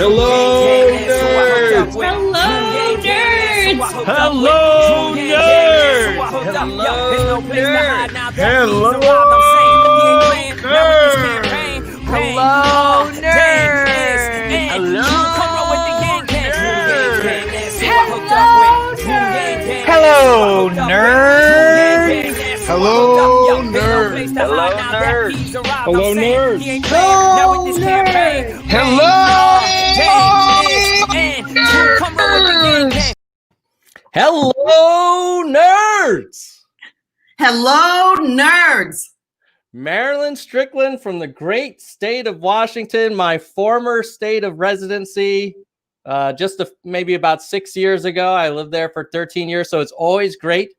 Hello, nerds! Hello, nerds! Hello, nerds! Hello, nerds! Hello, Hello, nerds! Hello, nerds! Hello, nerds! Hello, nerds! Hello, nerds! Hello, nerds! Marilyn Strickland from the great state of Washington, my former state of residency. Maybe about 6 years ago, I lived there for 13 years. So it's always great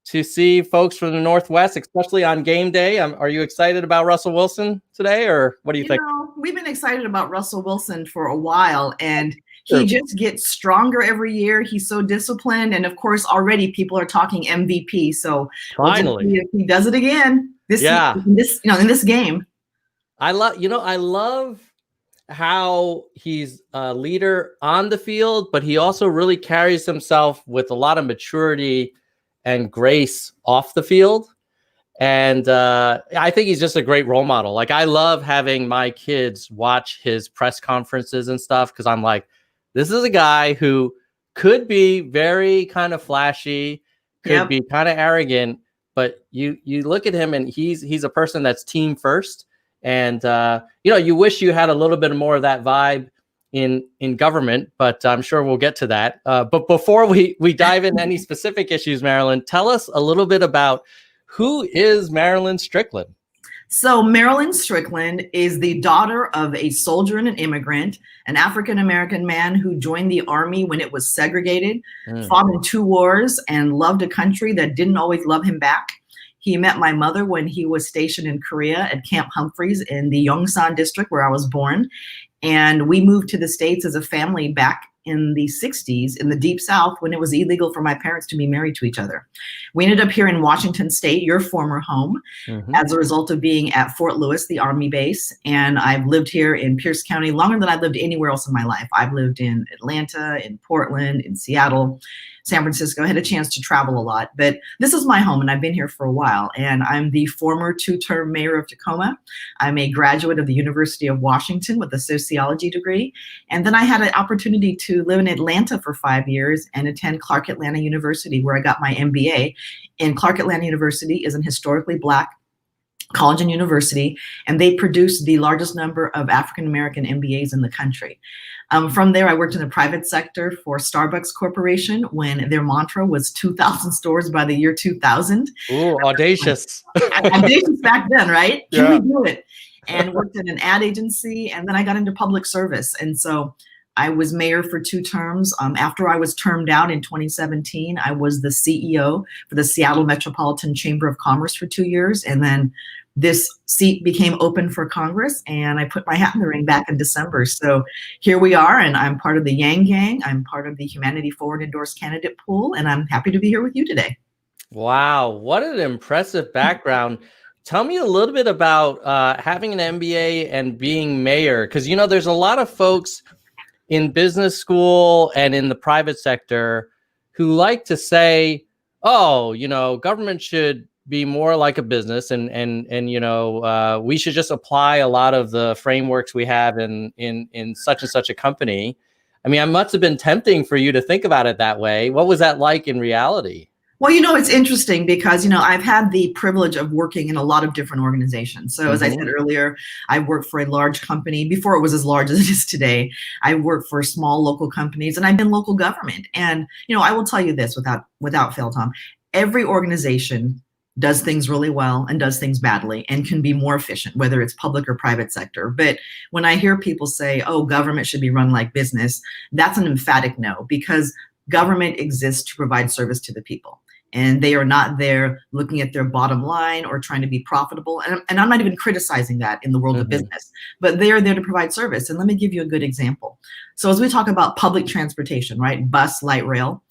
to see folks from the Northwest, especially on game day. Are you excited about Russell Wilson today, or what do you think? We've been excited about Russell Wilson for a while, and he just gets stronger every year. He's so disciplined, and of course, already people are talking MVP. So Finally, we'll see if he does it again in this game. I love how he's a leader on the field, but he also really carries himself with a lot of maturity and grace off the field. And I think he's just a great role model. Like, I love having my kids watch his press conferences and stuff, because I'm like, this is a guy who could be very kind of flashy, could be kind of arrogant, but you look at him and he's a person that's team first. And, you wish you had a little bit more of that vibe in government, but I'm sure we'll get to that. But before we dive into any specific issues, Marilyn, tell us a little bit about who is Marilyn Strickland. So Marilyn Strickland is the daughter of a soldier and an immigrant, an African-American man who joined the Army when it was segregated, fought in 2 wars, and loved a country that didn't always love him back. He met my mother when he was stationed in Korea at Camp Humphreys in the Yongsan district where I was born. And we moved to the States as a family back in the 60s in the Deep South, when it was illegal for my parents to be married to each other. We ended up here in Washington State, your former home, as a result of being at Fort Lewis, the Army base. And I've lived here in Pierce County longer than I've lived anywhere else in my life. I've lived in Atlanta, in Portland, in Seattle, San Francisco. I had a chance to travel a lot, but this is my home and I've been here for a while. And I'm the former 2-term mayor of Tacoma. I'm a graduate of the University of Washington with a sociology degree. And then I had an opportunity to live in Atlanta for 5 years and attend Clark Atlanta University, where I got my MBA. And Clark Atlanta University is an historically Black college and university, and they produce the largest number of African-American MBAs in the country. From there, I worked in the private sector for Starbucks Corporation when their mantra was 2,000 stores by the year 2000. Ooh, audacious. Audacious back then, right? Yeah. Can we do it? And worked in an ad agency, and then I got into public service. And so I was mayor for 2 terms. After I was termed out in 2017, I was the CEO for the Seattle Metropolitan Chamber of Commerce for 2 years. And then this seat became open for Congress, and I put my hat in the ring back in December. So here we are, and I'm part of the Yang Gang. I'm part of the Humanity Forward endorsed candidate pool, and I'm happy to be here with you today. Wow, what an impressive background. Tell me a little bit about having an MBA and being mayor, because, there's a lot of folks in business school and in the private sector who like to say, government should be more like a business, and we should just apply a lot of the frameworks we have in such and such a company. I mean, it must have been tempting for you to think about it that way. What was that like in reality? Well, it's interesting because, I've had the privilege of working in a lot of different organizations. So as I said earlier, I worked for a large company before it was as large as it is today. I worked for small local companies, and I've been local government. And, I will tell you this without fail, Tom, every organization does things really well and does things badly and can be more efficient, whether it's public or private sector. But when I hear people say, oh, government should be run like business, that's an emphatic no, because government exists to provide service to the people. And they are not there looking at their bottom line or trying to be profitable. And I'm not even criticizing that in the world of business, but they are there to provide service. And let me give you a good example. So as we talk about public transportation, right, bus, light rail,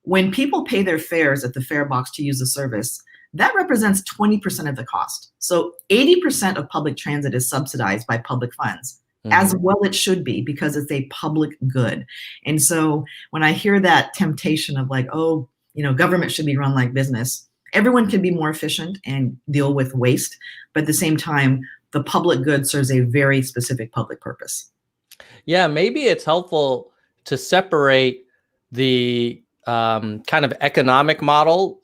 when people pay their fares at the fare box to use the service, that represents 20% of the cost. So 80% of public transit is subsidized by public funds. as well it should be, because it's a public good. And so when I hear that temptation of like, oh, government should be run like business, everyone can be more efficient and deal with waste, but at the same time, the public good serves a very specific public purpose. Yeah, maybe it's helpful to separate the kind of economic model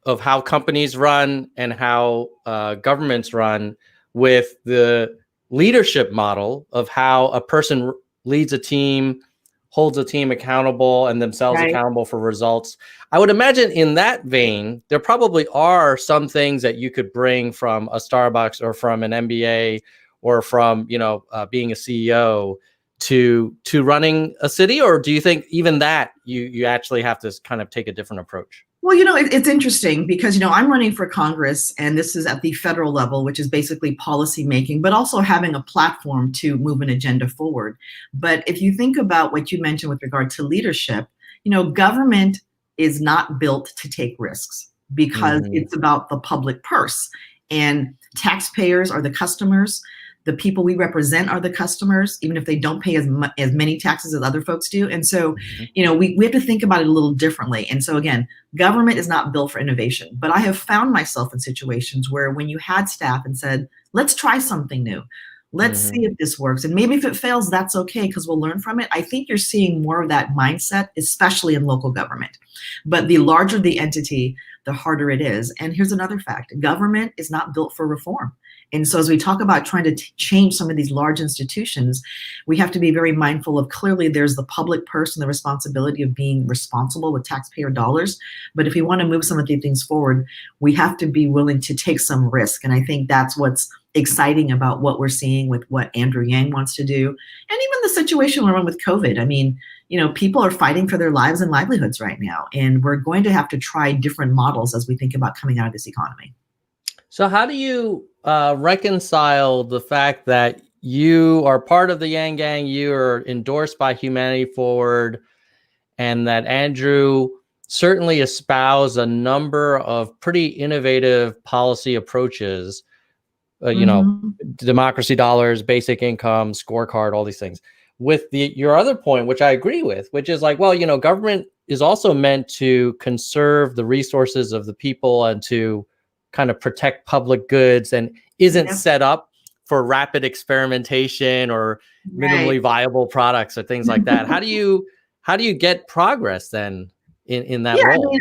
of how companies run and how governments run with the leadership model of how a person leads a team, holds a team accountable, and themselves accountable for results. I would imagine in that vein, there probably are some things that you could bring from a Starbucks or from an MBA or from, being a CEO to running a city? Or do you think even that you actually have to kind of take a different approach? Well, it's interesting because, I'm running for Congress, and this is at the federal level, which is basically policy making, but also having a platform to move an agenda forward. But if you think about what you mentioned with regard to leadership, government is not built to take risks because it's about the public purse, and taxpayers are the customers. The people we represent are the customers, even if they don't pay as many taxes as other folks do. And so, we have to think about it a little differently. And so again, government is not built for innovation, but I have found myself in situations where when you had staff and said, let's try something new. Let's see if this works. And maybe if it fails, that's okay, because we'll learn from it. I think you're seeing more of that mindset, especially in local government. But the larger the entity, the harder it is. And here's another fact. Government is not built for reform. And so as we talk about trying to change some of these large institutions, we have to be very mindful of, clearly there's the public purse and the responsibility of being responsible with taxpayer dollars. But if we want to move some of these things forward, we have to be willing to take some risk. And I think that's what's exciting about what we're seeing with what Andrew Yang wants to do. And even the situation we're in with COVID. I mean, people are fighting for their lives and livelihoods right now. And we're going to have to try different models as we think about coming out of this economy. So how do you reconcile the fact that you are part of the Yang Gang, you are endorsed by Humanity Forward, and that Andrew certainly espoused a number of pretty innovative policy approaches, democracy dollars, basic income, scorecard, all these things. With your other point, which I agree with, which is like, well, government is also meant to conserve the resources of the people and to kind of protect public goods, and isn't set up for rapid experimentation or minimally viable products or things like that. How do you get progress then in that role?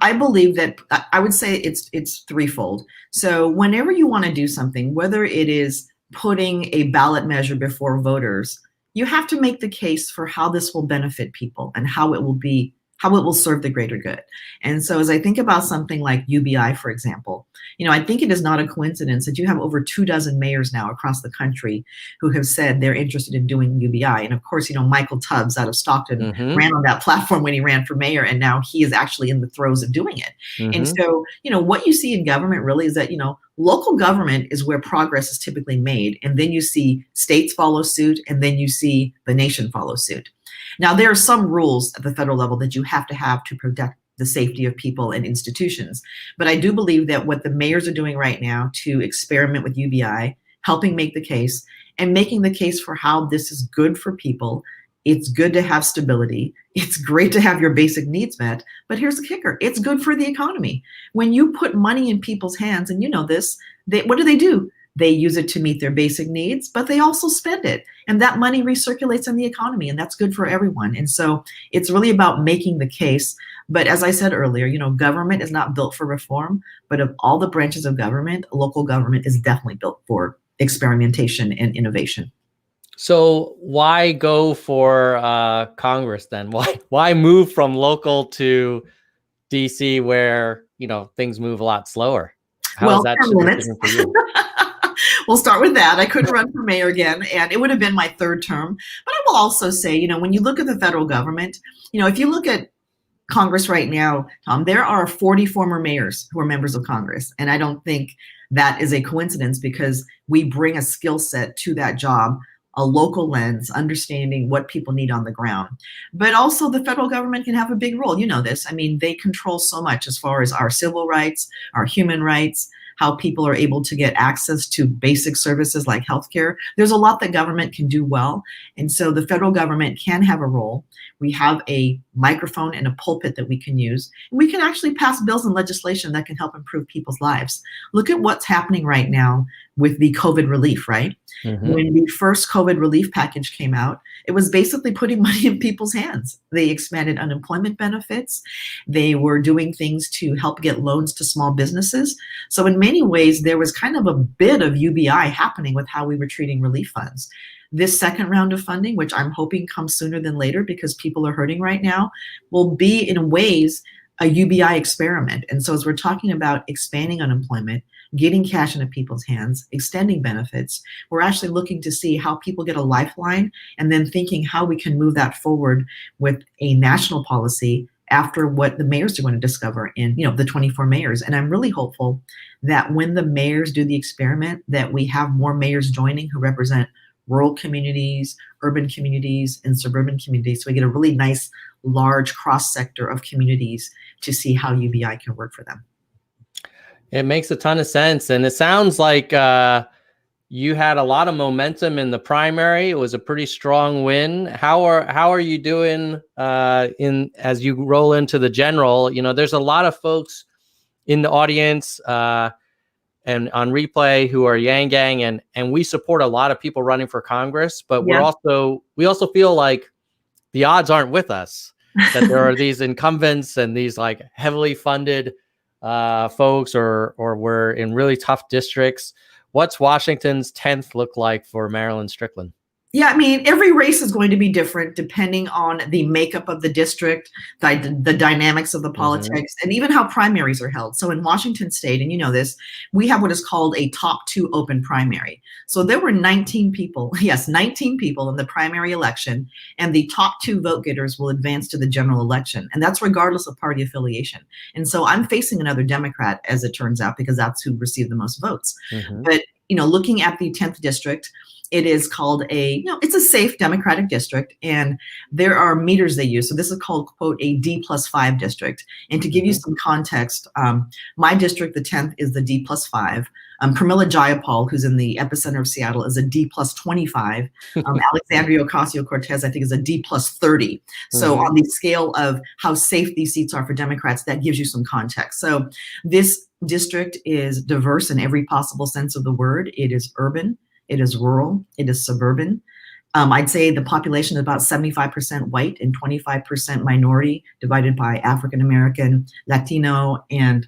I believe that I would say it's threefold. So whenever you want to do something, whether it is putting a ballot measure before voters, you have to make the case for how this will benefit people and how it will serve the greater good. And so as I think about something like UBI, for example, I think it is not a coincidence that you have over 24 mayors now across the country who have said they're interested in doing UBI. And of course, Michael Tubbs out of Stockton ran on that platform when he ran for mayor, and now he is actually in the throes of doing it. And so, what you see in government really is that, local government is where progress is typically made. And then you see states follow suit, and then you see the nation follow suit. Now, there are some rules at the federal level that you have to protect the safety of people and institutions. But I do believe that what the mayors are doing right now to experiment with UBI, helping make the case, and making the case for how this is good for people. It's good to have stability. It's great to have your basic needs met. But here's the kicker. It's good for the economy. When you put money in people's hands, and this, what do? They use it to meet their basic needs, but they also spend it. And that money recirculates in the economy, and that's good for everyone. And so it's really about making the case. But as I said earlier, government is not built for reform, but of all the branches of government, local government is definitely built for experimentation and innovation. So why go for Congress then? Why move from local to DC where, things move a lot slower? How is that different for you? We'll start with that. I couldn't run for mayor again, and it would have been my third term. But I will also say, when you look at the federal government, if you look at Congress right now, Tom, there are 40 former mayors who are members of Congress. And I don't think that is a coincidence, because we bring a skill set to that job, a local lens, understanding what people need on the ground. But also the federal government can have a big role. This. They control so much as far as our civil rights, our human rights, how people are able to get access to basic services like healthcare. There's a lot that government can do well. And so the federal government can have a role. We have a microphone and a pulpit that we can use. And we can actually pass bills and legislation that can help improve people's lives. Look at what's happening right now with the COVID relief, right? Mm-hmm. When the first COVID relief package came out, it was basically putting money in people's hands. They expanded unemployment benefits. They were doing things to help get loans to small businesses. So in many ways, there was kind of a bit of UBI happening with how we were treating relief funds. This second round of funding, which I'm hoping comes sooner than later because people are hurting right now, will be in ways a UBI experiment. And so as we're talking about expanding unemployment, getting cash into people's hands, extending benefits, we're actually looking to see how people get a lifeline and then thinking how we can move that forward with a national policy after what the mayors are going to discover in, the 24 mayors. And I'm really hopeful that when the mayors do the experiment, that we have more mayors joining who represent rural communities, urban communities, and suburban communities. So we get a really nice, large cross sector of communities to see how UBI can work for them. It makes a ton of sense. And it sounds like you had a lot of momentum in the primary. It was a pretty strong win. How are you doing as you roll into the general? There's a lot of folks in the audience and on replay who are Yang Gang, and we support a lot of people running for Congress, but we also feel like the odds aren't with us, that there are these incumbents and these like heavily funded folks or we're in really tough districts. What's Washington's 10th look like for Marilyn Strickland? Yeah, I mean, every race is going to be different depending on the makeup of the district, the dynamics of the politics, and even how primaries are held. So in Washington state, and you know this, we have what is called a top 2 open primary. So there were 19 people in the primary election, and the top 2 vote getters will advance to the general election. And that's regardless of party affiliation. And so I'm facing another Democrat, as it turns out, because that's who received the most votes. But, looking at the 10th district, it is called it's a safe Democratic district, and there are meters they use. So this is called, quote, a D+5 district. And to give you some context, my district, the 10th, is the D+5. Pramila Jayapal, who's in the epicenter of Seattle, is a D+25. Alexandria Ocasio-Cortez, I think, is a D+30. So on the scale of how safe these seats are for Democrats, that gives you some context. So this district is diverse in every possible sense of the word. It is urban. It is rural. It is suburban. I'd say the population is about 75% white and 25% minority, divided by African American, Latino, and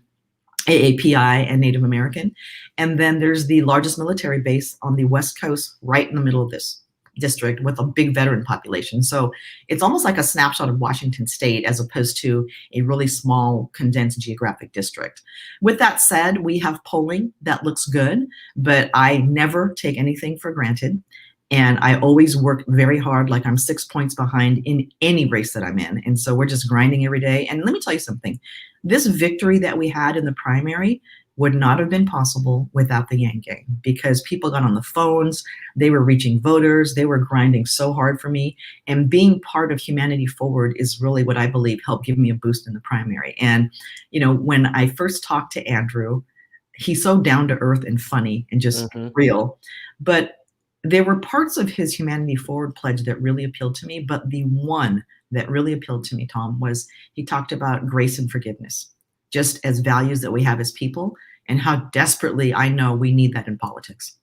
AAPI and Native American. And then there's the largest military base on the West Coast, right in the middle of this district, with a big veteran population. So it's almost like a snapshot of Washington state as opposed to a really small, condensed geographic district. With that said, we have polling that looks good, but I never take anything for granted. And I always work very hard, like I'm 6 points behind in any race that I'm in. And so we're just grinding every day. And let me tell you something, this victory that we had in the primary would not have been possible without the Yang Gang, because people got on the phones, they were reaching voters, they were grinding so hard for me. And being part of Humanity Forward is really what I believe helped give me a boost in the primary. And, when I first talked to Andrew, he's so down to earth and funny and just real. But there were parts of his Humanity Forward pledge that really appealed to me. But the one that really appealed to me, Tom, was he talked about grace and forgiveness, just as values that we have as people, and how desperately I know we need that in politics.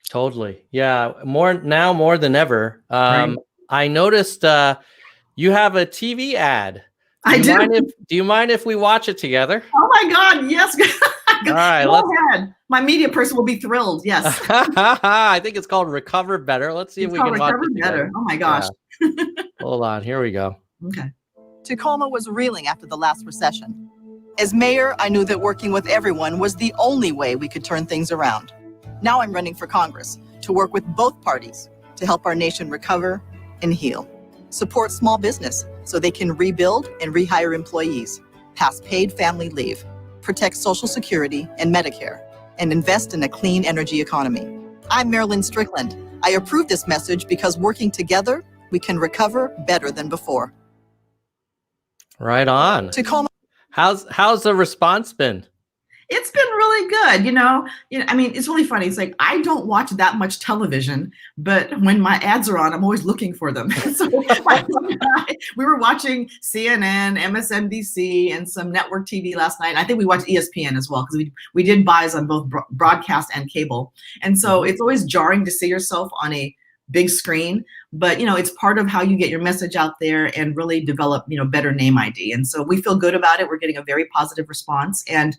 Totally. Yeah. More than ever. Right. I noticed you have a TV ad. Do you mind if we watch it together? Oh my God, yes. All right. Go ahead. My media person will be thrilled. Yes. I think it's called Recover Better. Let's see if we can watch it together. Oh my gosh. Yeah. Hold on. Here we go. Okay. Tacoma was reeling after the last recession. As mayor, I knew that working with everyone was the only way we could turn things around. Now I'm running for Congress to work with both parties to help our nation recover and heal. Support small business so they can rebuild and rehire employees, pass paid family leave, protect Social Security and Medicare, and invest in a clean energy economy. I'm Marilyn Strickland. I approve this message because working together, we can recover better than before. Right on. Tacoma. How's the response been? It's been really really good. I mean, it's really funny. It's like, I don't watch that much television, but when my ads are on, I'm always looking for them. So we were watching CNN, MSNBC, and some network TV last night. I think we watched ESPN as well, because we did buys on both broadcast and cable. And so it's always jarring to see yourself on a big screen, but it's part of how you get your message out there and really develop better name ID. And so we feel good about it. We're getting a very positive response. And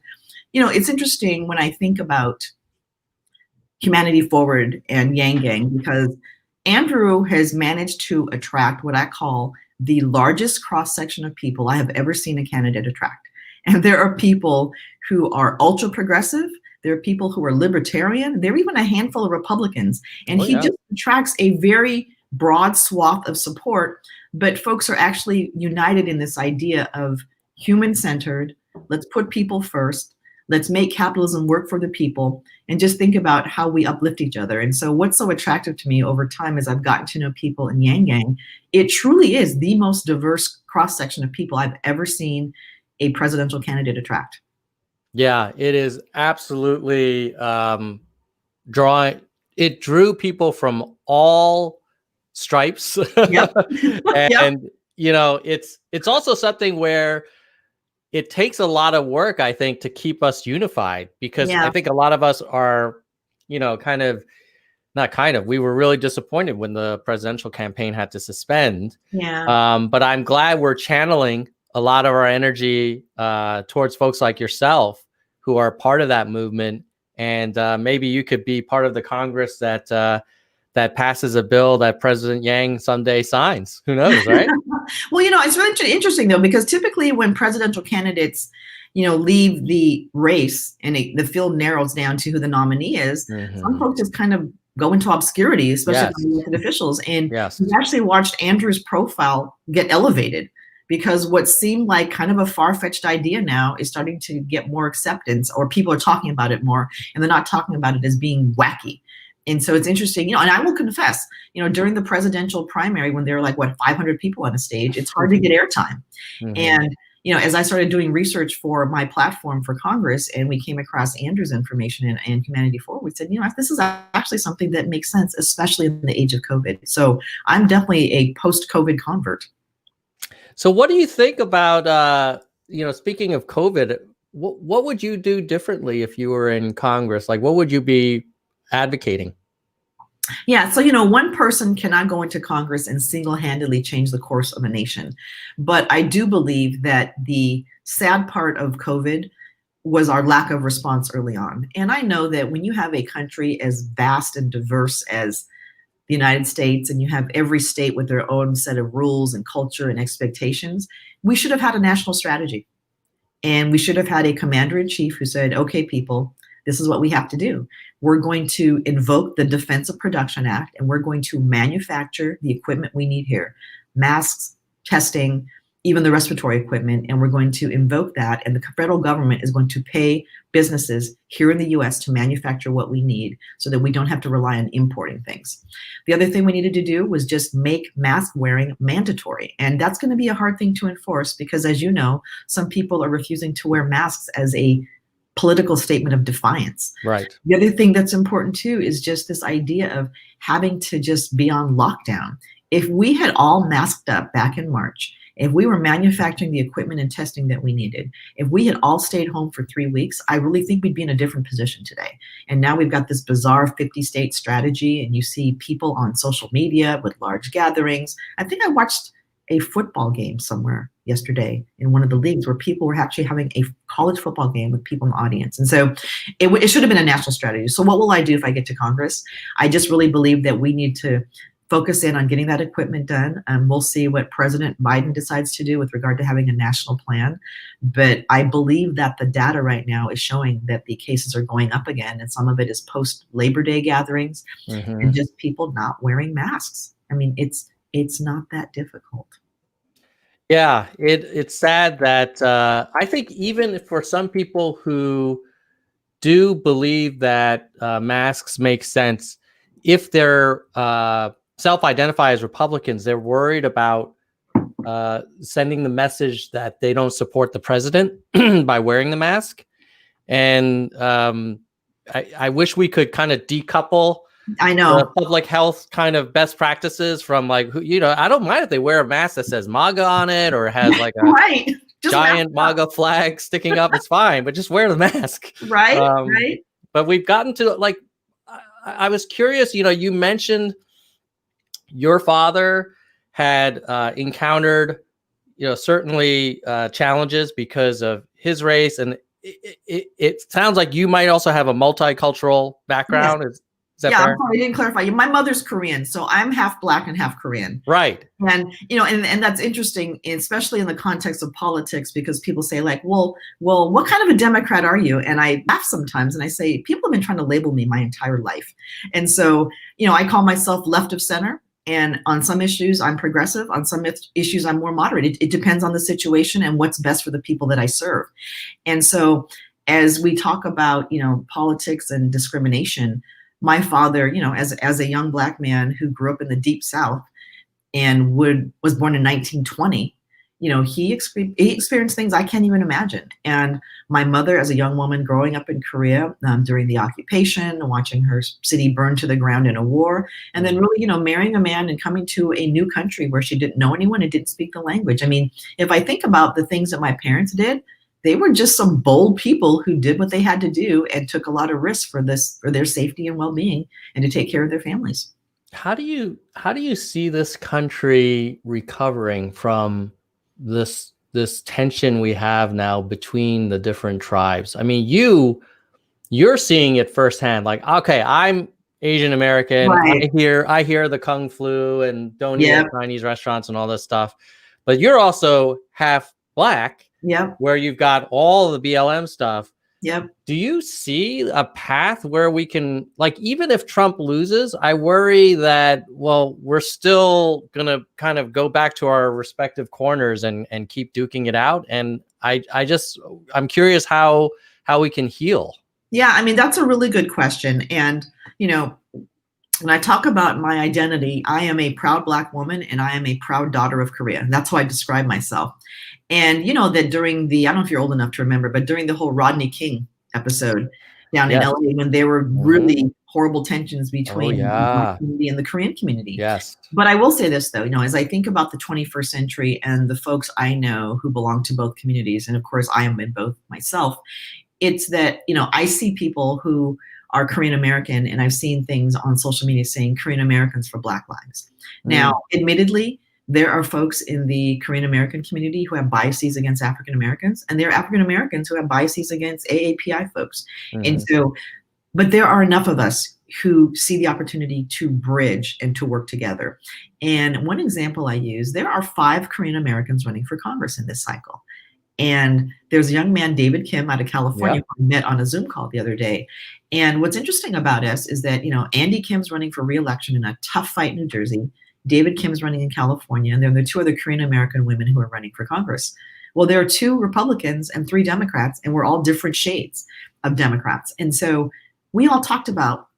it's interesting when I think about Humanity Forward and Yang Gang, because Andrew has managed to attract what I call the largest cross-section of people I have ever seen a candidate attract. And there are people who are ultra progressive. There are people who are libertarian. There are even a handful of Republicans. And he just attracts a very broad swath of support. But folks are actually united in this idea of human-centered. Let's put people first. Let's make capitalism work for the people, and just think about how we uplift each other. And so what's so attractive to me over time as I've gotten to know people in Yang Gang, it truly is the most diverse cross-section of people I've ever seen a presidential candidate attract. Yeah, it is absolutely it drew people from all stripes. Yep. And it's also something where it takes a lot of work, I think, to keep us unified, because I think a lot of us are, we were really disappointed when the presidential campaign had to suspend. Yeah. But I'm glad we're channeling a lot of our energy towards folks like yourself who are part of that movement. And maybe you could be part of the Congress that passes a bill that President Yang someday signs. Who knows, right? Well, it's really interesting, though, because typically when presidential candidates, leave the race and the field narrows down to who the nominee is, some folks just kind of go into obscurity, especially elected officials. And we actually watched Andrew's profile get elevated, because what seemed like kind of a far-fetched idea now is starting to get more acceptance, or people are talking about it more, and they're not talking about it as being wacky. And so it's interesting, and I will confess, during the presidential primary, when there were 500 people on the stage, it's hard to get airtime. And, as I started doing research for my platform for Congress, and we came across Andrew's information and Humanity Forward, we said, this is actually something that makes sense, especially in the age of COVID. So I'm definitely a post-COVID convert. So what do you think about, speaking of COVID, what would you do differently if you were in Congress? Like, what would you be advocating? Yeah, so one person cannot go into Congress and single-handedly change the course of a nation. But I do believe that the sad part of COVID was our lack of response early on. And I know that when you have a country as vast and diverse as the United States, and you have every state with their own set of rules and culture and expectations, we should have had a national strategy. And we should have had a commander-in-chief who said, okay, people, this is what we have to do. We're going to invoke the Defense of Production Act, and we're going to manufacture the equipment we need here, masks, testing, even the respiratory equipment, and we're going to invoke that, and the federal government is going to pay businesses here in the US to manufacture what we need so that we don't have to rely on importing things. The other thing we needed to do was just make mask wearing mandatory, and that's going to be a hard thing to enforce because, as you know, some people are refusing to wear masks as a political statement of defiance. Right. The other thing that's important too is just this idea of having to just be on lockdown. If we had all masked up back in March, if we were manufacturing the equipment and testing that we needed, if we had all stayed home for 3 weeks, I really think we'd be in a different position today. And now we've got this bizarre 50-state strategy, and you see people on social media with large gatherings. I think I watched a football game somewhere yesterday in one of the leagues where people were actually having a college football game with people in the audience. And so it should have been a national strategy. So what will I do if I get to Congress? I just really believe that we need to focus in on getting that equipment done. We'll see what President Biden decides to do with regard to having a national plan. But I believe that the data right now is showing that the cases are going up again. And some of it is post-Labor Day gatherings and just people not wearing masks. I mean, it's not that difficult. Yeah, it's sad that I think even for some people who do believe that masks make sense, if they're self-identify as Republicans, they're worried about sending the message that they don't support the president by wearing the mask. And I wish we could kind of decouple I know. the public health kind of best practices from like, you know, I don't mind if they wear a mask that says MAGA on it or has like a right. Just giant MAGA flag sticking up. It's fine, but just wear the mask. Right. Right. But we've gotten to like, I was curious, you know, you mentioned your father had encountered, you know, certainly challenges because of his race. And it sounds like you might also have a multicultural background. Yes. Is that yeah, fair? I'm sorry, I didn't clarify. My mother's Korean, so I'm half Black and half Korean. Right. And, you know, and that's interesting, especially in the context of politics, because people say like, well, what kind of a Democrat are you? And I laugh sometimes and I say, people have been trying to label me my entire life. And so, you know, I call myself left of center. And on some issues, I'm progressive. On some issues, I'm more moderate. It depends on the situation and what's best for the people that I serve. And so as we talk about, you know, politics and discrimination, my father, you know, as a young Black man who grew up in the Deep South and was born in 1920, you know, he experienced things I can't even imagine. And my mother, as a young woman growing up in Korea during the occupation, watching her city burn to the ground in a war, and then really, you know, marrying a man and coming to a new country where she didn't know anyone and didn't speak the language. I mean, if I think about the things that my parents did, they were just some bold people who did what they had to do and took a lot of risks for their safety and well-being and to take care of their families. How do you see this country recovering from this tension we have now between the different tribes? I mean, you're seeing it firsthand. Like, okay, I'm Asian American. Right. I hear the Kung flu and don't eat at Chinese restaurants and all this stuff. But you're also half Black. Yep. Where you've got all the BLM stuff. Yep. Do you see a path where we can, like, even if Trump loses, I worry that, well, we're still going to kind of go back to our respective corners and keep duking it out. And I'm curious how we can heal. Yeah. I mean, that's a really good question. And, you know, when I talk about my identity, I am a proud Black woman and I am a proud daughter of Korea. That's how I describe myself. And, you know, that during I don't know if you're old enough to remember, but during the whole Rodney King episode down in LA, when there were really horrible tensions between the Black community and the Korean community. Yes. But I will say this, though, you know, as I think about the 21st century and the folks I know who belong to both communities, and of course I am in both myself, it's that, you know, I see people who are Korean American, and I've seen things on social media saying Korean Americans for Black lives. Now, admittedly, there are folks in the Korean American community who have biases against African Americans, and there are African Americans who have biases against AAPI folks. And so, but there are enough of us who see the opportunity to bridge and to work together. And one example I use, there are 5 Korean Americans running for Congress in this cycle. And there's a young man, David Kim, out of California, who I met on a Zoom call the other day. And what's interesting about us is that, you know, Andy Kim's running for re-election in a tough fight in New Jersey. David Kim's running in California, and there are 2 other Korean American women who are running for Congress. Well, there are 2 Republicans and 3 Democrats, and we're all different shades of Democrats. And so we all talked about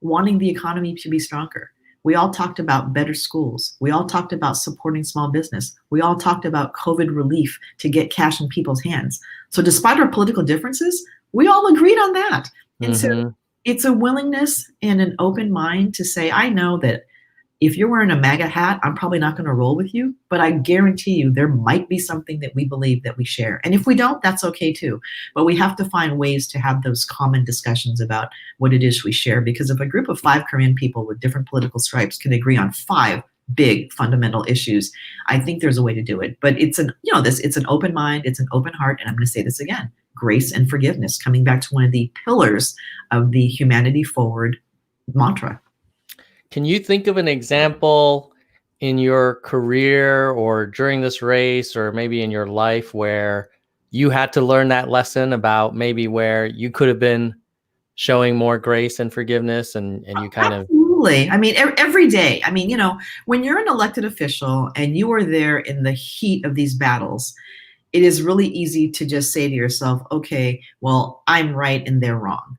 wanting the economy to be stronger. We all talked about better schools. We all talked about supporting small business. We all talked about COVID relief to get cash in people's hands. So despite our political differences, we all agreed on that. And so it's a willingness and an open mind to say, I know that if you're wearing a MAGA hat, I'm probably not going to roll with you, but I guarantee you there might be something that we believe that we share. And if we don't, that's okay too. But we have to find ways to have those common discussions about what it is we share, because if a group of 5 Korean people with different political stripes can agree on 5 big fundamental issues, I think there's a way to do it. But it's it's an open mind, it's an open heart, and I'm going to say this again, grace and forgiveness, coming back to one of the pillars of the Humanity Forward mantra. Can you think of an example in your career or during this race or maybe in your life where you had to learn that lesson about maybe where you could have been showing more grace and forgiveness and you kind of... Absolutely. I mean, every day. I mean, you know, when you're an elected official and you are there in the heat of these battles, it is really easy to just say to yourself, okay, well, I'm right and they're wrong.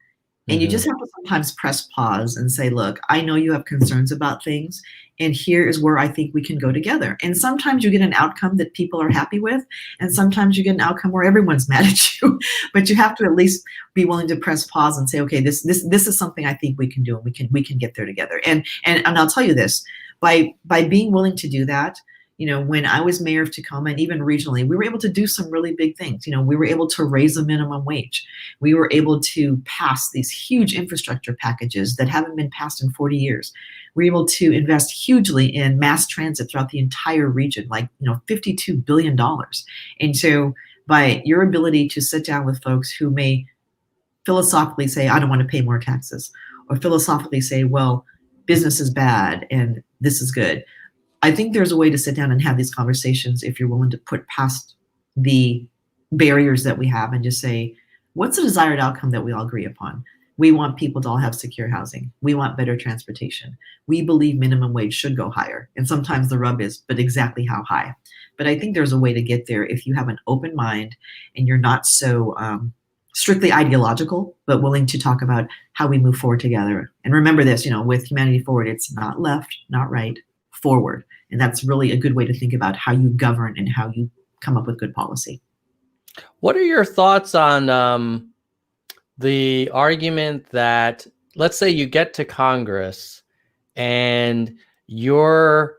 And you just have to sometimes press pause and say, look, I know you have concerns about things, and here is where I think we can go together. And sometimes you get an outcome that people are happy with, and sometimes you get an outcome where everyone's mad at you. But you have to at least be willing to press pause and say, okay, this is something I think we can do, and we can get there together. And I'll tell you this, by being willing to do that, you know, when I was mayor of Tacoma and even regionally, we were able to do some really big things. You know, we were able to raise the minimum wage. We were able to pass these huge infrastructure packages that haven't been passed in 40 years. We were able to invest hugely in mass transit throughout the entire region, like, you know, $52 billion. And so by your ability to sit down with folks who may philosophically say, I don't want to pay more taxes, or philosophically say, well, business is bad and this is good. I think there's a way to sit down and have these conversations if you're willing to put past the barriers that we have and just say, what's the desired outcome that we all agree upon? We want people to all have secure housing. We want better transportation. We believe minimum wage should go higher. And sometimes the rub is, but exactly how high? But I think there's a way to get there if you have an open mind and you're not so strictly ideological, but willing to talk about how we move forward together. And remember this, you know, with Humanity Forward, it's not left, not right, forward. And that's really a good way to think about how you govern and how you come up with good policy. What are your thoughts on the argument that, let's say you get to Congress and you're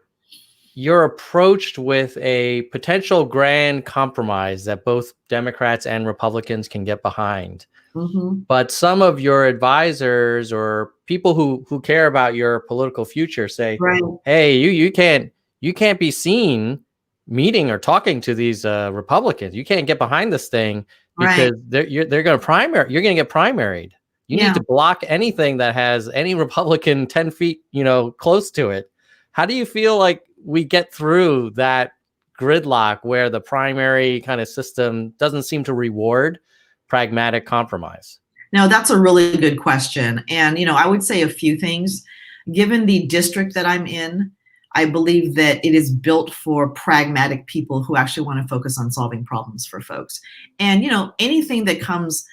approached with a potential grand compromise that both Democrats and Republicans can get behind? But some of your advisors or people who care about your political future say, right, hey, you can't be seen meeting or talking to these Republicans. You can't get behind this thing because they're going to you're going to get primaried. You need to block anything that has any Republican 10 feet, you know, close to it. How do you feel like we get through that gridlock where the primary kind of system doesn't seem to reward pragmatic compromise? Now, that's a really good question. And, you know, I would say a few things. Given the district that I'm in, I believe that it is built for pragmatic people who actually want to focus on solving problems for folks. And, you know, anything that comes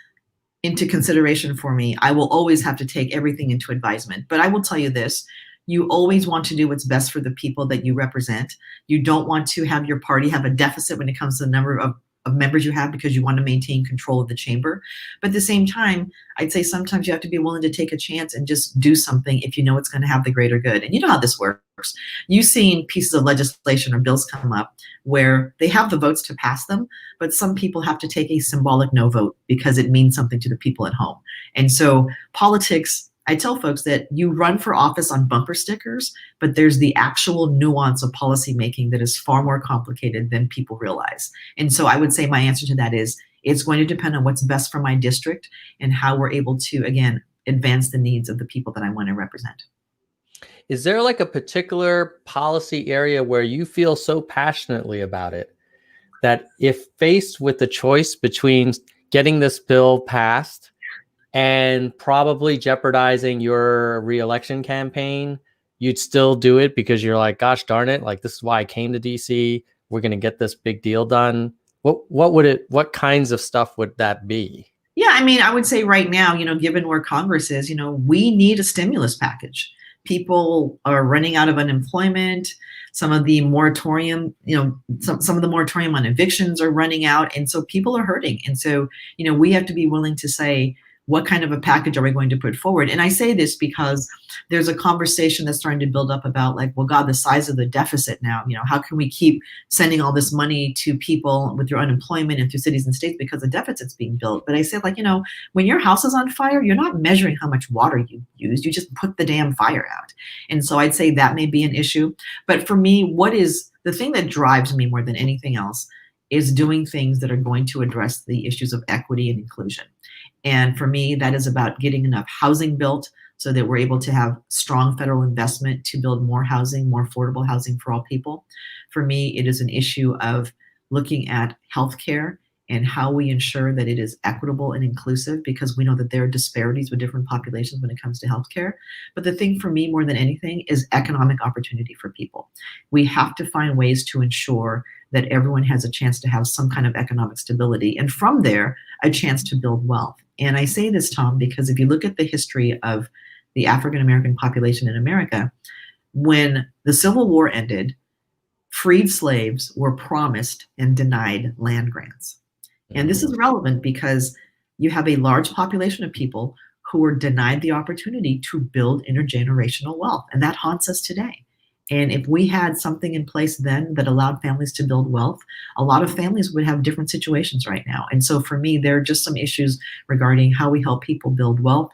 into consideration for me, I will always have to take everything into advisement. But I will tell you this, you always want to do what's best for the people that you represent. You don't want to have your party have a deficit when it comes to the number of members you have because you want to maintain control of the chamber. But at the same time, I'd say sometimes you have to be willing to take a chance and just do something if you know it's going to have the greater good. And you know how this works. You've seen pieces of legislation or bills come up where they have the votes to pass them, but some people have to take a symbolic no vote because it means something to the people at home. And so politics, I tell folks that you run for office on bumper stickers, but there's the actual nuance of policy making that is far more complicated than people realize. And so I would say my answer to that is it's going to depend on what's best for my district and how we're able to, again, advance the needs of the people that I want to represent. Is there like a particular policy area where you feel so passionately about it that if faced with the choice between getting this bill passed and probably jeopardizing your reelection campaign, you'd still do it because you're like, gosh darn it, like this is why I came to DC. We're going to get this big deal done. What kinds of stuff would that be? Yeah, I mean, I would say right now, you know, given where Congress is, you know, we need a stimulus package. People are running out of unemployment. Some of the moratorium, you know, some of the moratorium on evictions are running out. And so people are hurting. And so, you know, we have to be willing to say, what kind of a package are we going to put forward? And I say this because there's a conversation that's starting to build up about like, well, God, the size of the deficit now, you know, how can we keep sending all this money to people with your unemployment and through cities and states because the deficit's being built? But I say like, you know, when your house is on fire, you're not measuring how much water you used, you just put the damn fire out. And so I'd say that may be an issue. But for me, what is the thing that drives me more than anything else is doing things that are going to address the issues of equity and inclusion. And for me, that is about getting enough housing built so that we're able to have strong federal investment to build more housing, more affordable housing for all people. For me, it is an issue of looking at healthcare and how we ensure that it is equitable and inclusive, because we know that there are disparities with different populations when it comes to healthcare. But the thing for me more than anything is economic opportunity for people. We have to find ways to ensure that everyone has a chance to have some kind of economic stability. And from there, a chance to build wealth. And I say this, Tom, because if you look at the history of the African American population in America, when the Civil War ended, freed slaves were promised and denied land grants. And this is relevant because you have a large population of people who were denied the opportunity to build intergenerational wealth. And that haunts us today. And if we had something in place then that allowed families to build wealth, a lot of families would have different situations right now. And so for me, there are just some issues regarding how we help people build wealth,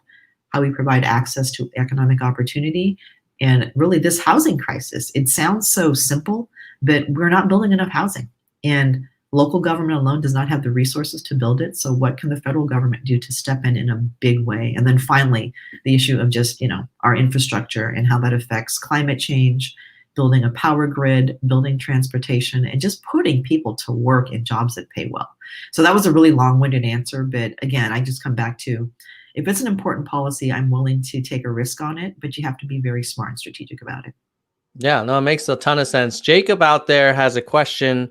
how we provide access to economic opportunity, and really this housing crisis. It sounds so simple, but we're not building enough housing. And local government alone does not have the resources to build it. So what can the federal government do to step in a big way? And then finally, the issue of just, our infrastructure and how that affects climate change, building a power grid, building transportation, and just putting people to work in jobs that pay well. So that was a really long-winded answer. But again, I just come back to, if it's an important policy, I'm willing to take a risk on it, but you have to be very smart and strategic about it. Yeah, no, it makes a ton of sense. Jacob out there has a question.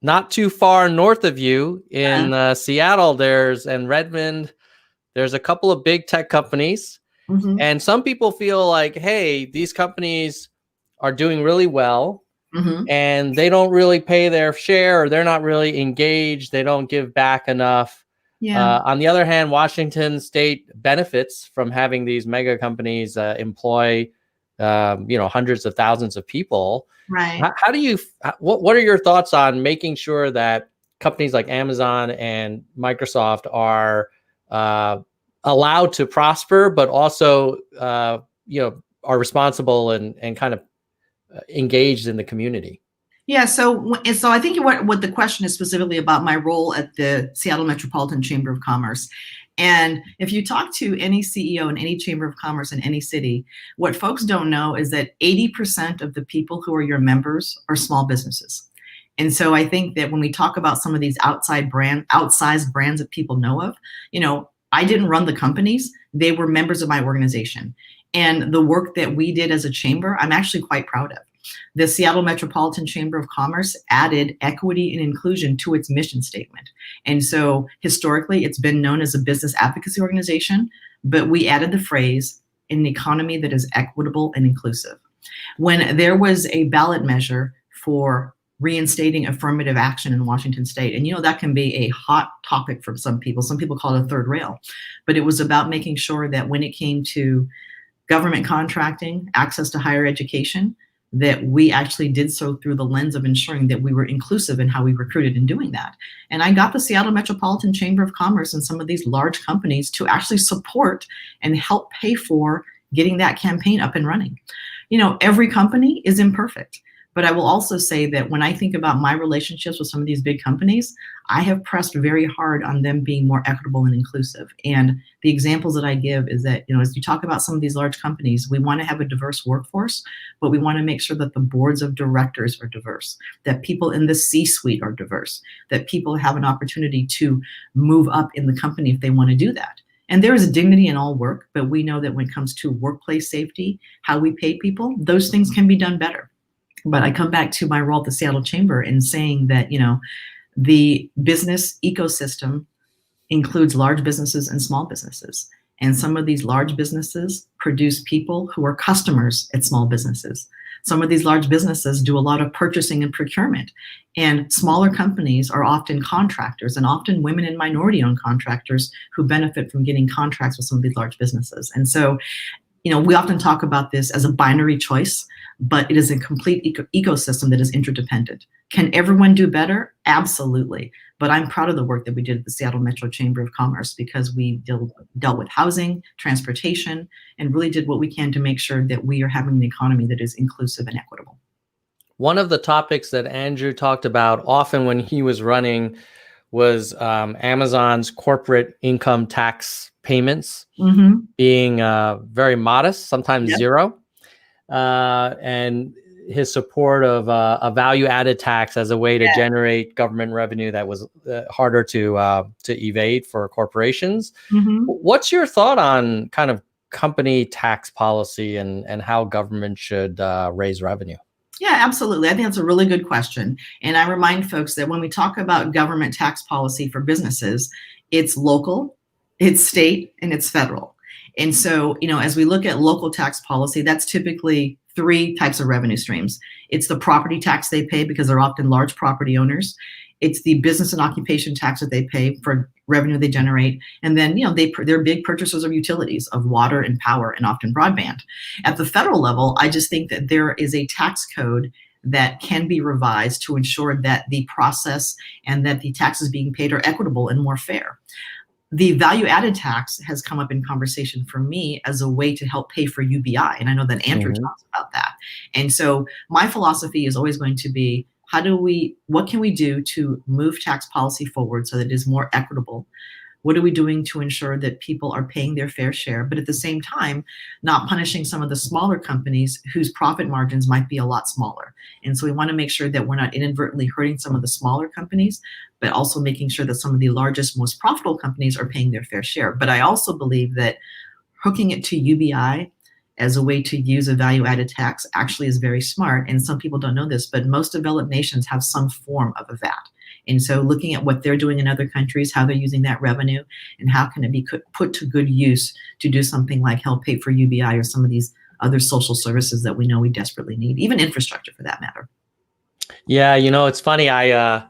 Not too far north of you in Seattle, and Redmond, there's a couple of big tech companies. Mm-hmm. And some people feel like, hey, these companies are doing really well, mm-hmm. and they don't really pay their share, or they're not really engaged. They don't give back enough. Yeah. On the other hand, Washington State benefits from having these mega companies employ hundreds of thousands of people. Right. How do you, what are your thoughts on making sure that companies like Amazon and Microsoft are allowed to prosper, but also, are responsible and kind of engaged in the community? Yeah, so I think what the question is specifically about my role at the Seattle Metropolitan Chamber of Commerce. And if you talk to any CEO in any Chamber of Commerce in any city, what folks don't know is that 80% of the people who are your members are small businesses. And so I think that when we talk about some of these outsized brands that people know of, I didn't run the companies. They were members of my organization. And the work that we did as a chamber, I'm actually quite proud of. The Seattle Metropolitan Chamber of Commerce added equity and inclusion to its mission statement. And so historically, it's been known as a business advocacy organization, but we added the phrase, an economy that is equitable and inclusive. When there was a ballot measure for reinstating affirmative action in Washington State, and that can be a hot topic for some people call it a third rail, but it was about making sure that when it came to government contracting, access to higher education, that we actually did so through the lens of ensuring that we were inclusive in how we recruited in doing that. And I got the Seattle Metropolitan Chamber of Commerce and some of these large companies to actually support and help pay for getting that campaign up and running. Every company is imperfect, but I will also say that when I think about my relationships with some of these big companies, I have pressed very hard on them being more equitable and inclusive. And the examples that I give is that, as you talk about some of these large companies, we want to have a diverse workforce, but we want to make sure that the boards of directors are diverse, that people in the C-suite are diverse, that people have an opportunity to move up in the company if they want to do that. And there is a dignity in all work, but we know that when it comes to workplace safety, how we pay people, those things can be done better. But I come back to my role at the Seattle Chamber in saying that, the business ecosystem includes large businesses and small businesses. And some of these large businesses produce people who are customers at small businesses. Some of these large businesses do a lot of purchasing and procurement. And smaller companies are often contractors, and often women and minority-owned contractors who benefit from getting contracts with some of these large businesses. And so, we often talk about this as a binary choice, but it is a complete ecosystem that is interdependent. Can everyone do better? Absolutely. But I'm proud of the work that we did at the Seattle Metro Chamber of Commerce, because we dealt with housing, transportation, and really did what we can to make sure that we are having an economy that is inclusive and equitable. One of the topics that Andrew talked about often when he was running was Amazon's corporate income tax payments being very modest, sometimes zero. And his support of a value-added tax as a way to generate government revenue that was harder to evade for corporations. What's your thought on kind of company tax policy and how government should raise revenue? Yeah, absolutely. I think that's a really good question. And I remind folks that when we talk about government tax policy for businesses, it's local, it's state, and it's federal. And so, as we look at local tax policy, that's typically three types of revenue streams. It's the property tax they pay because they're often large property owners. It's the business and occupation tax that they pay for revenue they generate. And then, they're big purchasers of utilities, of water and power, and often broadband. At the federal level, I just think that there is a tax code that can be revised to ensure that the process and that the taxes being paid are equitable and more fair. The value added tax has come up in conversation for me as a way to help pay for UBI. And I know that Andrew talks about that. And so my philosophy is always going to be, what can we do to move tax policy forward so that it is more equitable? What are we doing to ensure that people are paying their fair share, but at the same time, not punishing some of the smaller companies whose profit margins might be a lot smaller? And so we want to make sure that we're not inadvertently hurting some of the smaller companies, but also making sure that some of the largest, most profitable companies are paying their fair share. But I also believe that hooking it to UBI as a way to use a value-added tax actually is very smart. And some people don't know this, but most developed nations have some form of a VAT. And so looking at what they're doing in other countries, how they're using that revenue, and how can it be put to good use to do something like help pay for UBI or some of these other social services that we know we desperately need, even infrastructure for that matter. Yeah, it's funny. I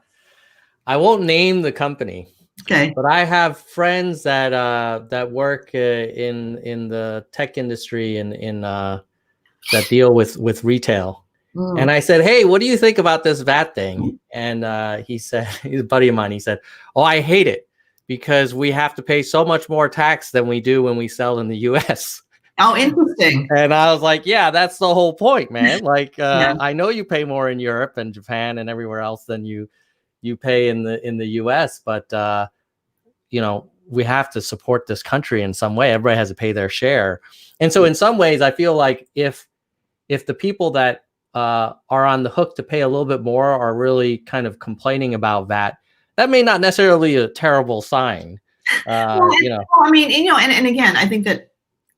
won't name the company. Okay. But I have friends that work in the tech industry and that deal with retail. And I said, hey, what do you think about this VAT thing? And he said, he's a buddy of mine. He said, oh, I hate it because we have to pay so much more tax than we do when we sell in the US. Oh, interesting. And I was like, yeah, that's the whole point, man. Like, I know you pay more in Europe and Japan and everywhere else than you pay in the US, but we have to support this country in some way. Everybody has to pay their share. And so in some ways, I feel like if the people that are on the hook to pay a little bit more are really kind of complaining about that may not necessarily be a terrible sign. And again, I think that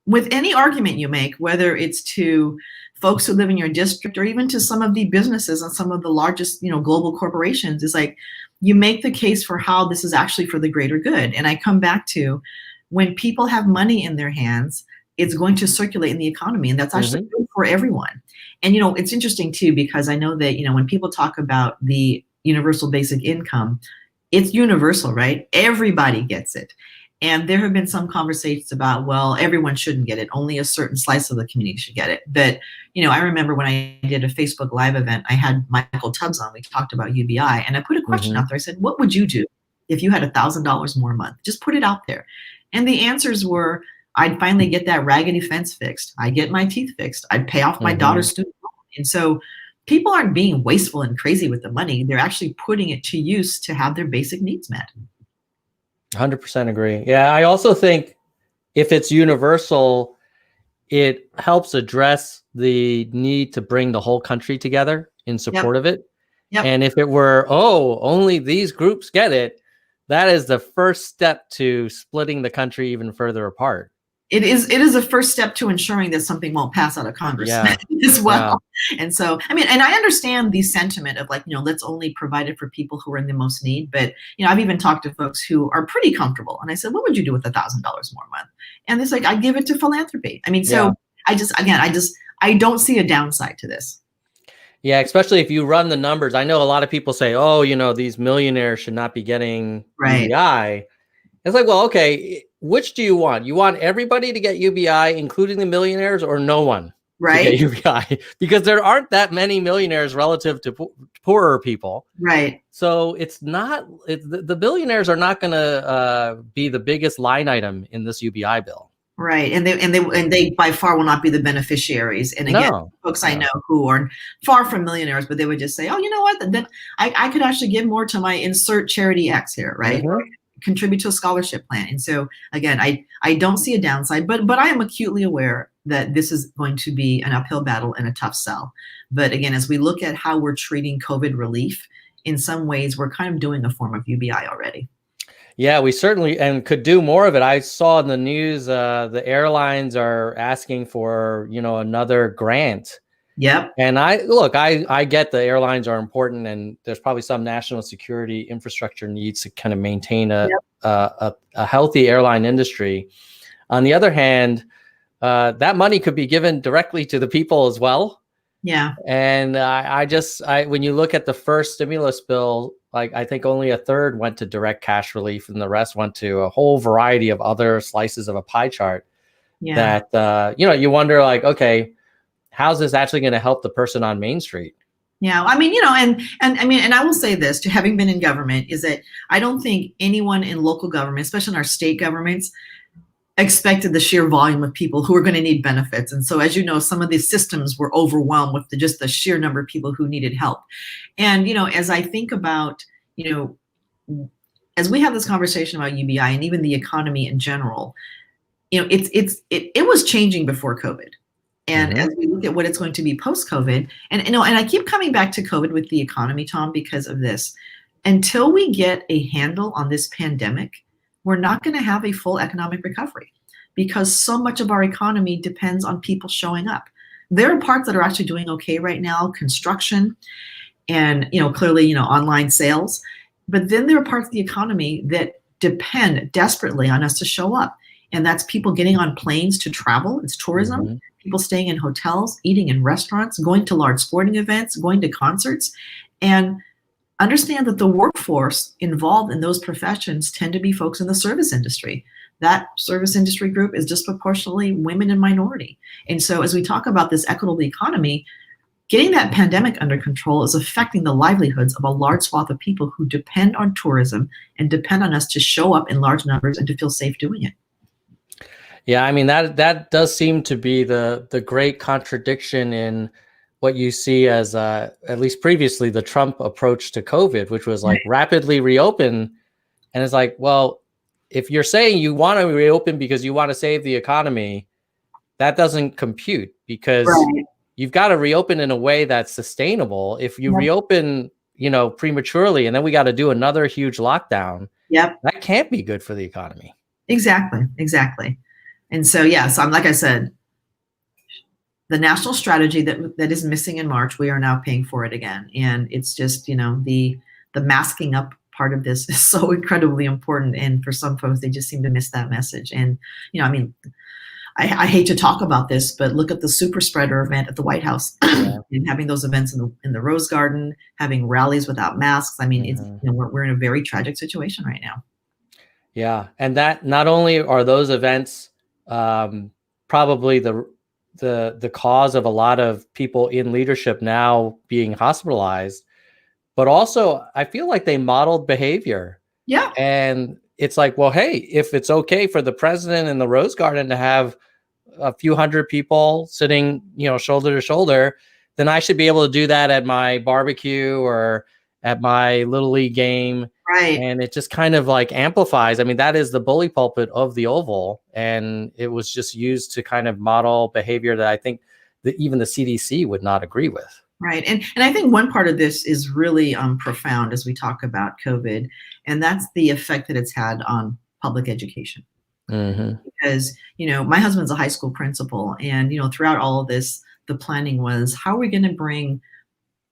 with any argument you make, whether it's to folks who live in your district or even to some of the businesses and some of the largest, global corporations, is like you make the case for how this is actually for the greater good. And I come back to when people have money in their hands, it's going to circulate in the economy, and that's actually good for everyone. And, it's interesting too, because I know that, when people talk about the universal basic income, it's universal, right? Everybody gets it. And there have been some conversations about, well, everyone shouldn't get it. Only a certain slice of the community should get it. But, I remember when I did a Facebook Live event, I had Michael Tubbs on. We talked about UBI. And I put a question out there. I said, what would you do if you had $1,000 more a month? Just put it out there. And the answers were, I'd finally get that raggedy fence fixed. I'd get my teeth fixed. I'd pay off my daughter's student loan. And so people aren't being wasteful and crazy with the money. They're actually putting it to use to have their basic needs met. 100% agree. Yeah, I also think if it's universal, it helps address the need to bring the whole country together in support of it. Yep. And if it were, only these groups get it, that is the first step to splitting the country even further apart. It is a first step to ensuring that something won't pass out of Congress as well. Yeah. And so, and I understand the sentiment of like, let's only provide it for people who are in the most need. But, I've even talked to folks who are pretty comfortable. And I said, what would you do with $1,000 more a month? And it's like, I give it to philanthropy. So I don't see a downside to this. Yeah, especially if you run the numbers. I know a lot of people say, these millionaires should not be getting UBI. It's like, well, okay, which do you want? You want everybody to get UBI, including the millionaires, or no one to get UBI? Because there aren't that many millionaires relative to poorer people. Right. So the billionaires are not going to be the biggest line item in this UBI bill. Right. And they by far will not be the beneficiaries. And again, folks I know who are far from millionaires, but they would just say, oh, you know what? Then I could actually give more to my insert charity X here, right? Contribute to a scholarship plan. And so again, I don't see a downside, but I am acutely aware that this is going to be an uphill battle and a tough sell. But again, as we look at how we're treating COVID relief, in some ways, we're kind of doing a form of UBI already. Yeah, we certainly and could do more of it. I saw in the news the airlines are asking for, another grant Yep. And I get the airlines are important, and there's probably some national security infrastructure needs to kind of maintain a healthy airline industry. On the other hand, that money could be given directly to the people as well. Yeah. And when you look at the first stimulus bill, like I think only a third went to direct cash relief, and the rest went to a whole variety of other slices of a pie chart. Yeah. That you wonder, like, okay, how's this actually going to help the person on Main Street? Yeah, I mean, and I will say this, to having been in government, is that I don't think anyone in local government, especially in our state governments, expected the sheer volume of people who are going to need benefits. And so, as you know, some of these systems were overwhelmed with just the sheer number of people who needed help. And, as I think about, as we have this conversation about UBI and even the economy in general, it was changing before COVID. And as we look at what it's going to be post-COVID, and I keep coming back to COVID with the economy, Tom, because of this. Until we get a handle on this pandemic, we're not going to have a full economic recovery, because so much of our economy depends on people showing up. There are parts that are actually doing okay right now, construction and, clearly, online sales. But then there are parts of the economy that depend desperately on us to show up. And that's people getting on planes to travel. It's tourism, people staying in hotels, eating in restaurants, going to large sporting events, going to concerts. And understand that the workforce involved in those professions tend to be folks in the service industry. That service industry group is disproportionately women and minority. And so as we talk about this equitable economy, getting that pandemic under control is affecting the livelihoods of a large swath of people who depend on tourism and depend on us to show up in large numbers and to feel safe doing it. Yeah, I mean, that does seem to be the great contradiction in what you see as, at least previously, the Trump approach to COVID, which was like rapidly reopen. And it's like, well, if you're saying you want to reopen because you want to save the economy, that doesn't compute, because you've got to reopen in a way that's sustainable. If you reopen, prematurely, and then we got to do another huge lockdown, that can't be good for the economy. Exactly. And so, like I said, the national strategy that is missing in March, we are now paying for it again. And it's just, the masking up part of this is so incredibly important. And for some folks, they just seem to miss that message. And, I hate to talk about this, but look at the super spreader event at the White House and having those events in the Rose Garden, having rallies without masks. I mean, it's, we're in a very tragic situation right now. Yeah. And that not only are those events probably the cause of a lot of people in leadership now being hospitalized, but also I feel like they modeled behavior. Yeah. And it's like, well, hey, if it's okay for the president in the Rose Garden to have a few hundred people sitting, shoulder to shoulder, then I should be able to do that at my barbecue or at my Little League game. Right. And it just kind of like amplifies. I mean, that is the bully pulpit of the Oval. And it was just used to kind of model behavior that I think that even the CDC would not agree with. Right. And I think one part of this is really profound as we talk about COVID, and that's the effect that it's had on public education. Because, my husband's a high school principal, and, throughout all of this, the planning was, how are we going to bring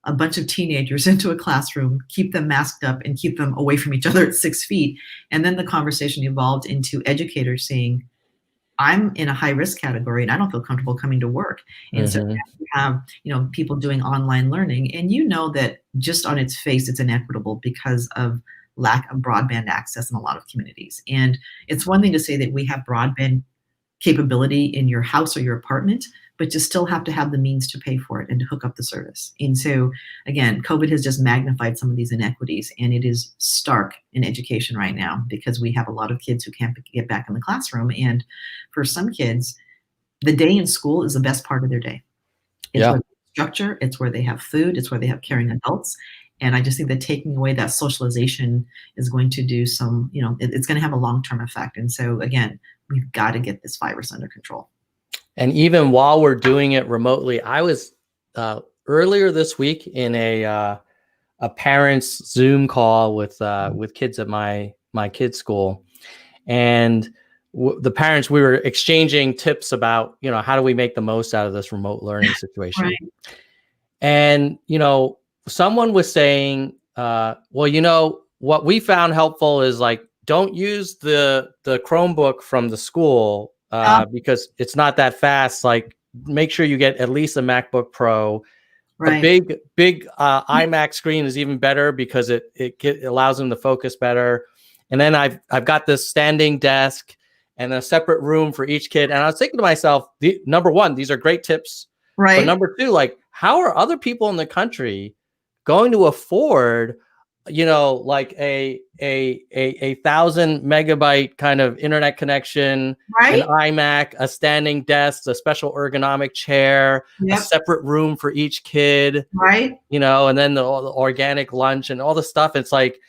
a bunch of teenagers into a classroom, keep them masked up and keep them away from each other at 6 feet? And then the conversation evolved into educators saying, I'm in a high risk category and I don't feel comfortable coming to work. And so you have, people doing online learning, and that just on its face, it's inequitable because of lack of broadband access in a lot of communities. And it's one thing to say that we have broadband capability in your house or your apartment, but you still have to have the means to pay for it and to hook up the service. And so again, COVID has just magnified some of these inequities, and it is stark in education right now because we have a lot of kids who can't get back in the classroom. And for some kids, the day in school is the best part of their day. It's where structure, it's where they have food, it's where they have caring adults. And I just think that taking away that socialization is going to do some, it's going to have a long-term effect. And so again, we've got to get this virus under control. And even while we're doing it remotely, I was earlier this week in a parents' Zoom call with kids at my kids' school, and the parents, we were exchanging tips about, how do we make the most out of this remote learning situation. Right. And, someone was saying, what we found helpful is like, don't use the Chromebook from the school because it's not that fast. Like, make sure you get at least a MacBook Pro. Right. A big iMac screen is even better because it allows them to focus better. And then I've got this standing desk and a separate room for each kid. And I was thinking to myself, number one, these are great tips. Right. But number two, like, how are other people in the country going to afford, like a 1,000 megabyte kind of internet connection, right, an iMac, a standing desk, a special ergonomic chair, yep, a separate room for each kid, right, and then the organic lunch and all the stuff. It's like,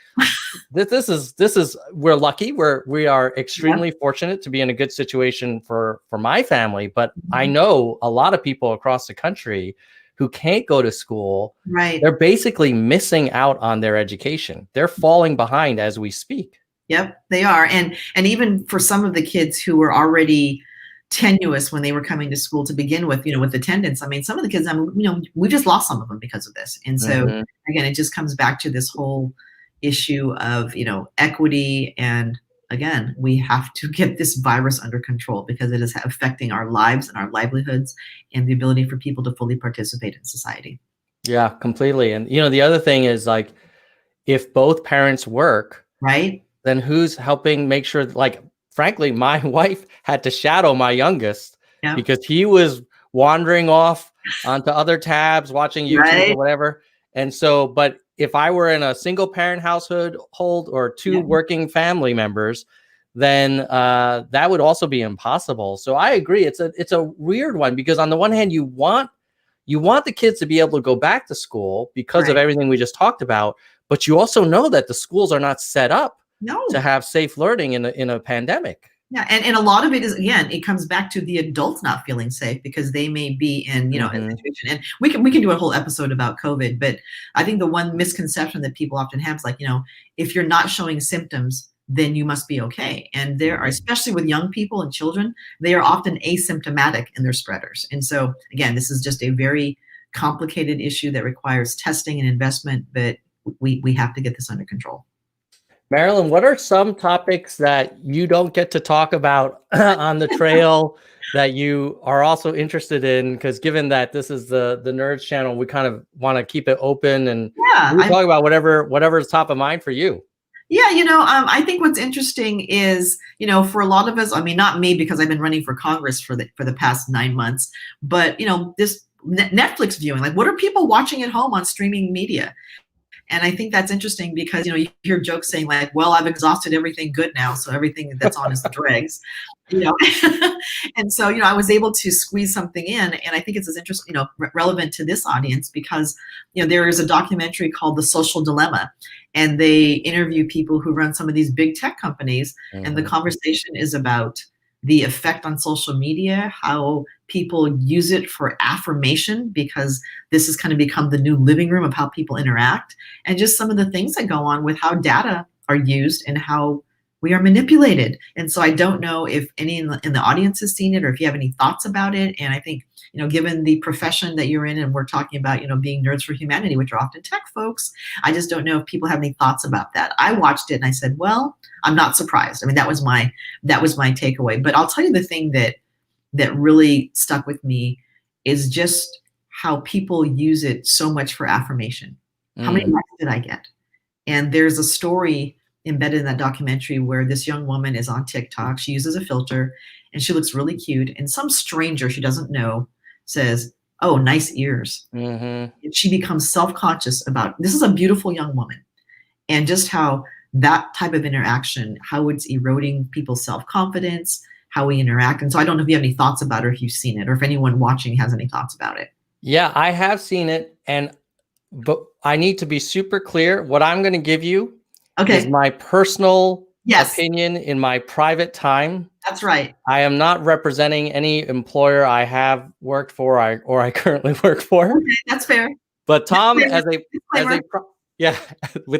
this is we're lucky. We are extremely fortunate to be in a good situation for my family, but I know a lot of people across the country who can't go to school. Right. They're basically missing out on their education. They're falling behind as we speak. Yep, they are. And even for some of the kids who were already tenuous when they were coming to school to begin with, with attendance. I mean, some of the kids, we just lost some of them because of this. And so again, it just comes back to this whole issue of, equity. And again, we have to get this virus under control because it is affecting our lives and our livelihoods and the ability for people to fully participate in society. Yeah, completely. And, the other thing is, like, if both parents work, right, then who's helping make sure, like, frankly, my wife had to shadow my youngest because he was wandering off onto other tabs, watching YouTube or whatever. And so, but if I were in a single parent household or two working family members, then that would also be impossible. So I agree. It's a weird one because on the one hand, you want the kids to be able to go back to school because of everything we just talked about, but you also know that the schools are not set up to have safe learning in a pandemic. Yeah, and a lot of it is, again, it comes back to the adults not feeling safe because they may be in, a situation. And we can do a whole episode about COVID, but I think the one misconception that people often have is like, if you're not showing symptoms, then you must be okay. And there are, especially with young people and children, they are often asymptomatic in their spreaders. And so again, this is just a very complicated issue that requires testing and investment, but we have to get this under control. Marilyn, what are some topics that you don't get to talk about on the trail that you are also interested in? Because given that this is the Nerds channel, we kind of want to keep it open and we talk about whatever is top of mind for you. Yeah, I think what's interesting is, for a lot of us, I mean, not me because I've been running for Congress for the past 9 months, but this Netflix viewing, like, what are people watching at home on streaming media? And I think that's interesting because, you hear jokes saying like, well, I've exhausted everything good now, so everything that's on is the dregs, And so, I was able to squeeze something in. And I think it's as interesting, relevant to this audience because, there is a documentary called The Social Dilemma. And they interview people who run some of these big tech companies. And the conversation is about the effect on social media, how people use it for affirmation, because this has kind of become the new living room of how people interact, and just some of the things that go on with how data are used and how we are manipulated. And so I don't know if any in the audience has seen it or if you have any thoughts about it. And I think, given the profession that you're in, and we're talking about, being nerds for humanity, which are often tech folks, I just don't know if people have any thoughts about that. I watched it and I said, well, I'm not surprised. I mean, that was my takeaway. But I'll tell you the thing that really stuck with me is just how people use it so much for affirmation. How many likes did I get? And there's a story embedded in that documentary where this young woman is on TikTok. She uses a filter and she looks really cute. And some stranger she doesn't know says, "Oh, nice ears." And she becomes self-conscious about, this is a beautiful young woman. And just how that type of interaction, how it's eroding people's self-confidence, how we interact. And so I don't know if you have any thoughts about it, or if you've seen it, or if anyone watching has any thoughts about it. Yeah, I have seen it. But I need to be super clear. What I'm going to give you is my personal opinion in my private time. That's right. I am not representing any employer I have worked for or I currently work for. Okay, that's fair. But Tom, with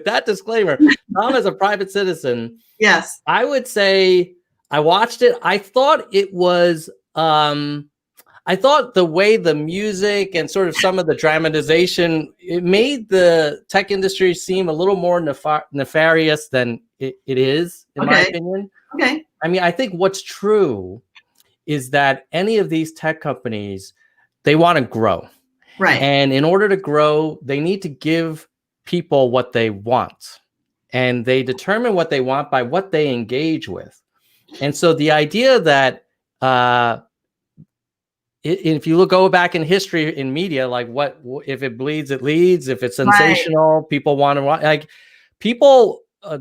that disclaimer, Tom as a private citizen, yes, I would say I watched it. I thought it was I thought the way the music and sort of some of the dramatization, it made the tech industry seem a little more nefarious than it is, in my opinion. Okay. I mean, I think what's true is that any of these tech companies, they want to grow. Right. And in order to grow, they need to give people what they want. And they determine what they want by what they engage with. And so the idea that if you go back in history in media, like what if it bleeds, it leads. If it's sensational, people want to watch. Like people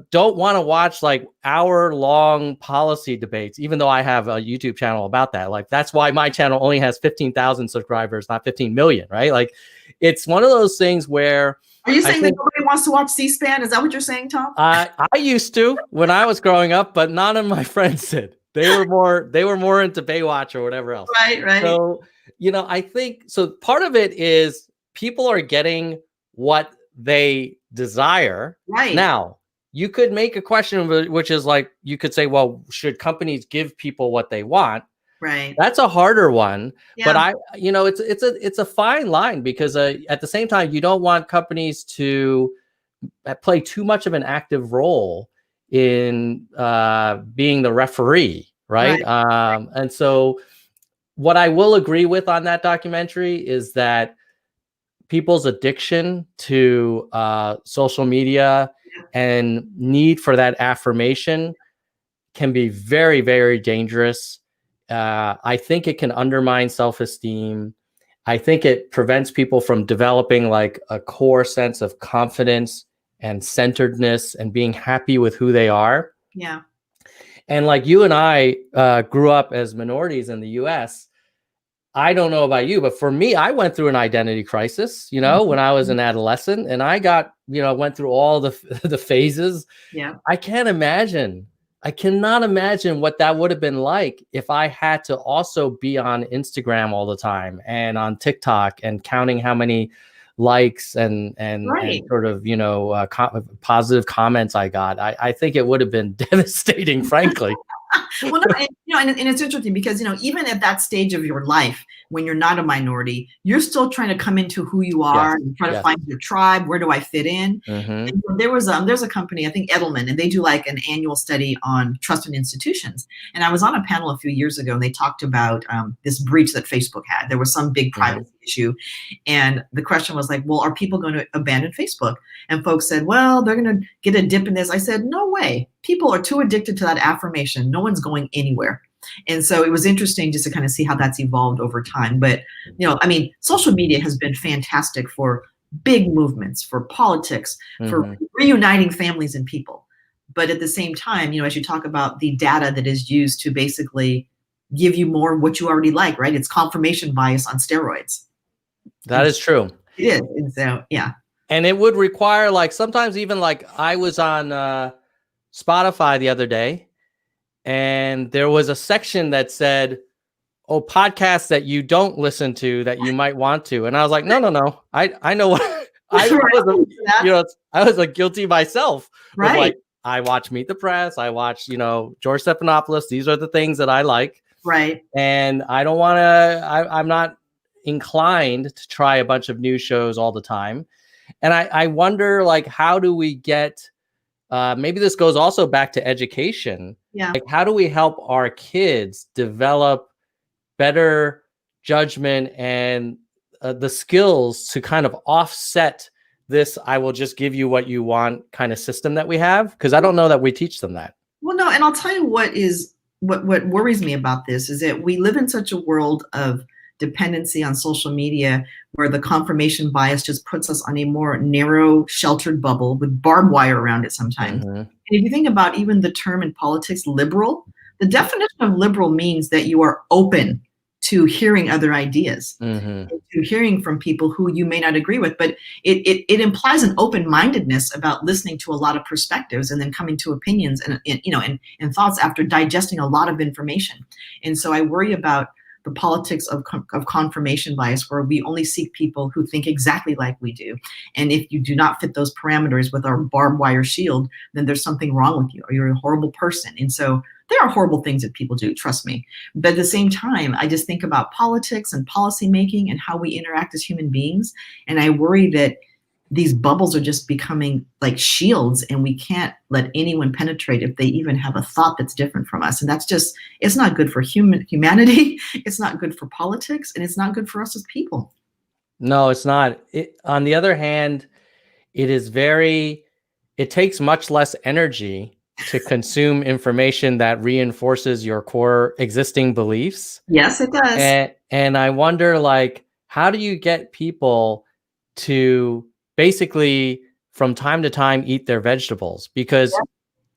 don't want to watch like hour-long policy debates, even though I have a YouTube channel about that. Like that's why my channel only has 15,000 subscribers, not 15 million, right? Like it's one of those things where. Are you saying that nobody wants to watch C-SPAN? Is that what you're saying, Tom? I used to when I was growing up, but none of my friends did. They were more into Baywatch or whatever else. Right. So, I think so part of it is people are getting what they desire. Right. Now, you could make a question which is like you could say, well, should companies give people what they want? Right. That's a harder one, but it's a fine line because at the same time, you don't want companies to play too much of an active role in being the referee, right? And so what I will agree with on that documentary is that people's addiction to social media and need for that affirmation can be very, very dangerous. I think it can undermine self-esteem. I think it prevents people from developing like a core sense of confidence and centeredness and being happy with who they are. Yeah. And like you and I grew up as minorities in the US. I don't know about you, but for me, I went through an identity crisis, when I was an adolescent, and I got, went through all the phases. Yeah. I cannot imagine what that would have been like if I had to also be on Instagram all the time and on TikTok and counting how many likes and sort of, positive comments I got. I think it would have been devastating, frankly. Well, no, and it's interesting because, even at that stage of your life, when you're not a minority, you're still trying to come into who you are and try to find your tribe. Where do I fit in? And there's a company, I think Edelman, and they do like an annual study on trust in institutions. And I was on a panel a few years ago and they talked about this breach that Facebook had. There was some big privacy issue. And the question was like, well, are people going to abandon Facebook? And folks said, well, they're going to get a dip in this. I said, no way. People are too addicted to that affirmation. No one's going anywhere. And so it was interesting just to kind of see how that's evolved over time. But, social media has been fantastic for big movements, for politics, for reuniting families and people. But at the same time, as you talk about the data that is used to basically give you more of what you already like, right? It's confirmation bias on steroids. That is true. It is. And so, yeah. And it would require sometimes even I was on Spotify the other day, and there was a section that said, oh, podcasts that you don't listen to that you might want to. And I was like, no. I know what I was guilty myself. Right. I watch Meet the Press. I watch, George Stephanopoulos. These are the things that I like. Right. And I don't want to, I'm not inclined to try a bunch of new shows all the time. And I wonder, how do we get, maybe this goes also back to education. Yeah. How do we help our kids develop better judgment and the skills to kind of offset this I will just give you what you want kind of system that we have? Because I don't know that we teach them that. Well, no, and I'll tell you what worries me about this is that we live in such a world of dependency on social media where the confirmation bias just puts us on a more narrow, sheltered bubble with barbed wire around it sometimes. And if you think about even the term in politics, liberal, the definition of liberal means that you are open to hearing other ideas, to hearing from people who you may not agree with, but it implies an open-mindedness about listening to a lot of perspectives and then coming to opinions and thoughts after digesting a lot of information. And so I worry about the politics of confirmation bias, where we only seek people who think exactly like we do. And if you do not fit those parameters with our barbed wire shield, then there's something wrong with you, or you're a horrible person. And so there are horrible things that people do, trust me. But at the same time, I just think about politics and policy making and how we interact as human beings. And I worry that these bubbles are just becoming like shields, and we can't let anyone penetrate if they even have a thought that's different from us. And that's just, it's not good for humanity. It's not good for politics, and it's not good for us as people. No, it's not. On the other hand, it takes much less energy to consume information that reinforces your core existing beliefs. Yes, it does. And I wonder, like, how do you get people to basically from time to time eat their vegetables? Because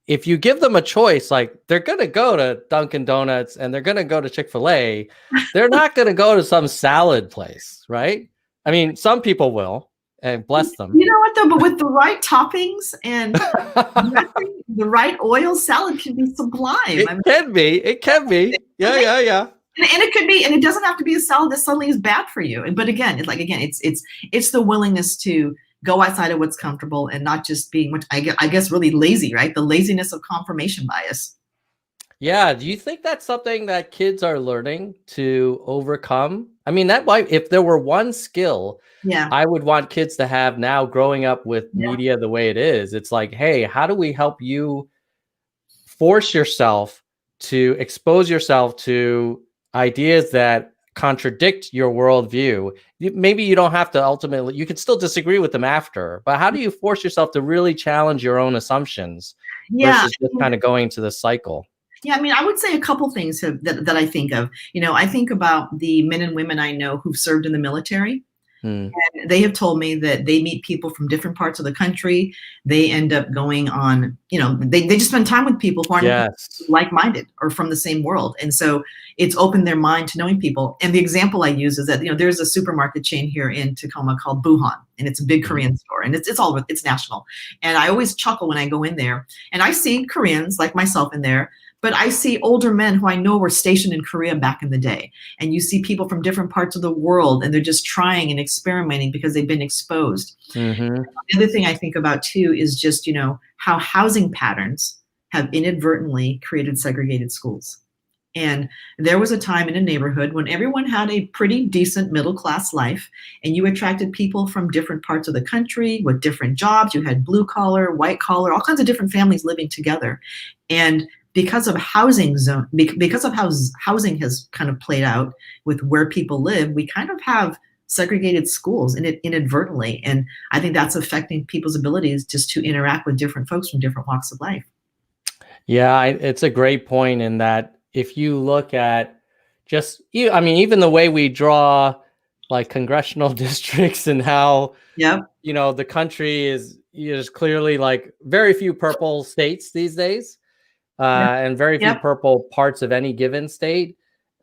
if you give them a choice, like, they're going to go to Dunkin' Donuts and they're going to go to Chick-fil-A. They're not going to go to some salad place, right? I mean, some people will, and bless them. You know what, though? But with the right toppings and the right oil, salad can be sublime. It can be. Yeah. And it could be, and it doesn't have to be a salad that suddenly is bad for you. But again, it's the willingness to go outside of what's comfortable and not just being, I guess, really lazy, right? The laziness of confirmation bias. Yeah. Do you think that's something that kids are learning to overcome? I mean, that might, if there were one skill, I would want kids to have now growing up with media the way it is. It's like, hey, how do we help you force yourself to expose yourself to ideas that contradict your worldview? Maybe you don't have to ultimately, you can still disagree with them after, but how do you force yourself to really challenge your own assumptions versus just kind of going to the cycle? Yeah, I mean, I would say a couple things that I think of. I think about the men and women I know who've served in the military. And they have told me that they meet people from different parts of the country. They end up going on, they just spend time with people who aren't like-minded or from the same world. And so it's opened their mind to knowing people. And the example I use is that, there's a supermarket chain here in Tacoma called Buhan, and it's a big Korean store, and it's national. And I always chuckle when I go in there, and I see Koreans like myself in there, but I see older men who I know were stationed in Korea back in the day. And you see people from different parts of the world, and they're just trying and experimenting because they've been exposed. The other thing I think about too is just, how housing patterns have inadvertently created segregated schools. And there was a time in a neighborhood when everyone had a pretty decent middle-class life, and you attracted people from different parts of the country with different jobs. You had blue collar, white collar, all kinds of different families living together. And because of housing how housing has kind of played out with where people live, we kind of have segregated schools inadvertently. And I think that's affecting people's abilities just to interact with different folks from different walks of life. Yeah, it's a great point in that if you look at even the way we draw like congressional districts and how, the country is clearly like very few purple states these days. And very few purple parts of any given state.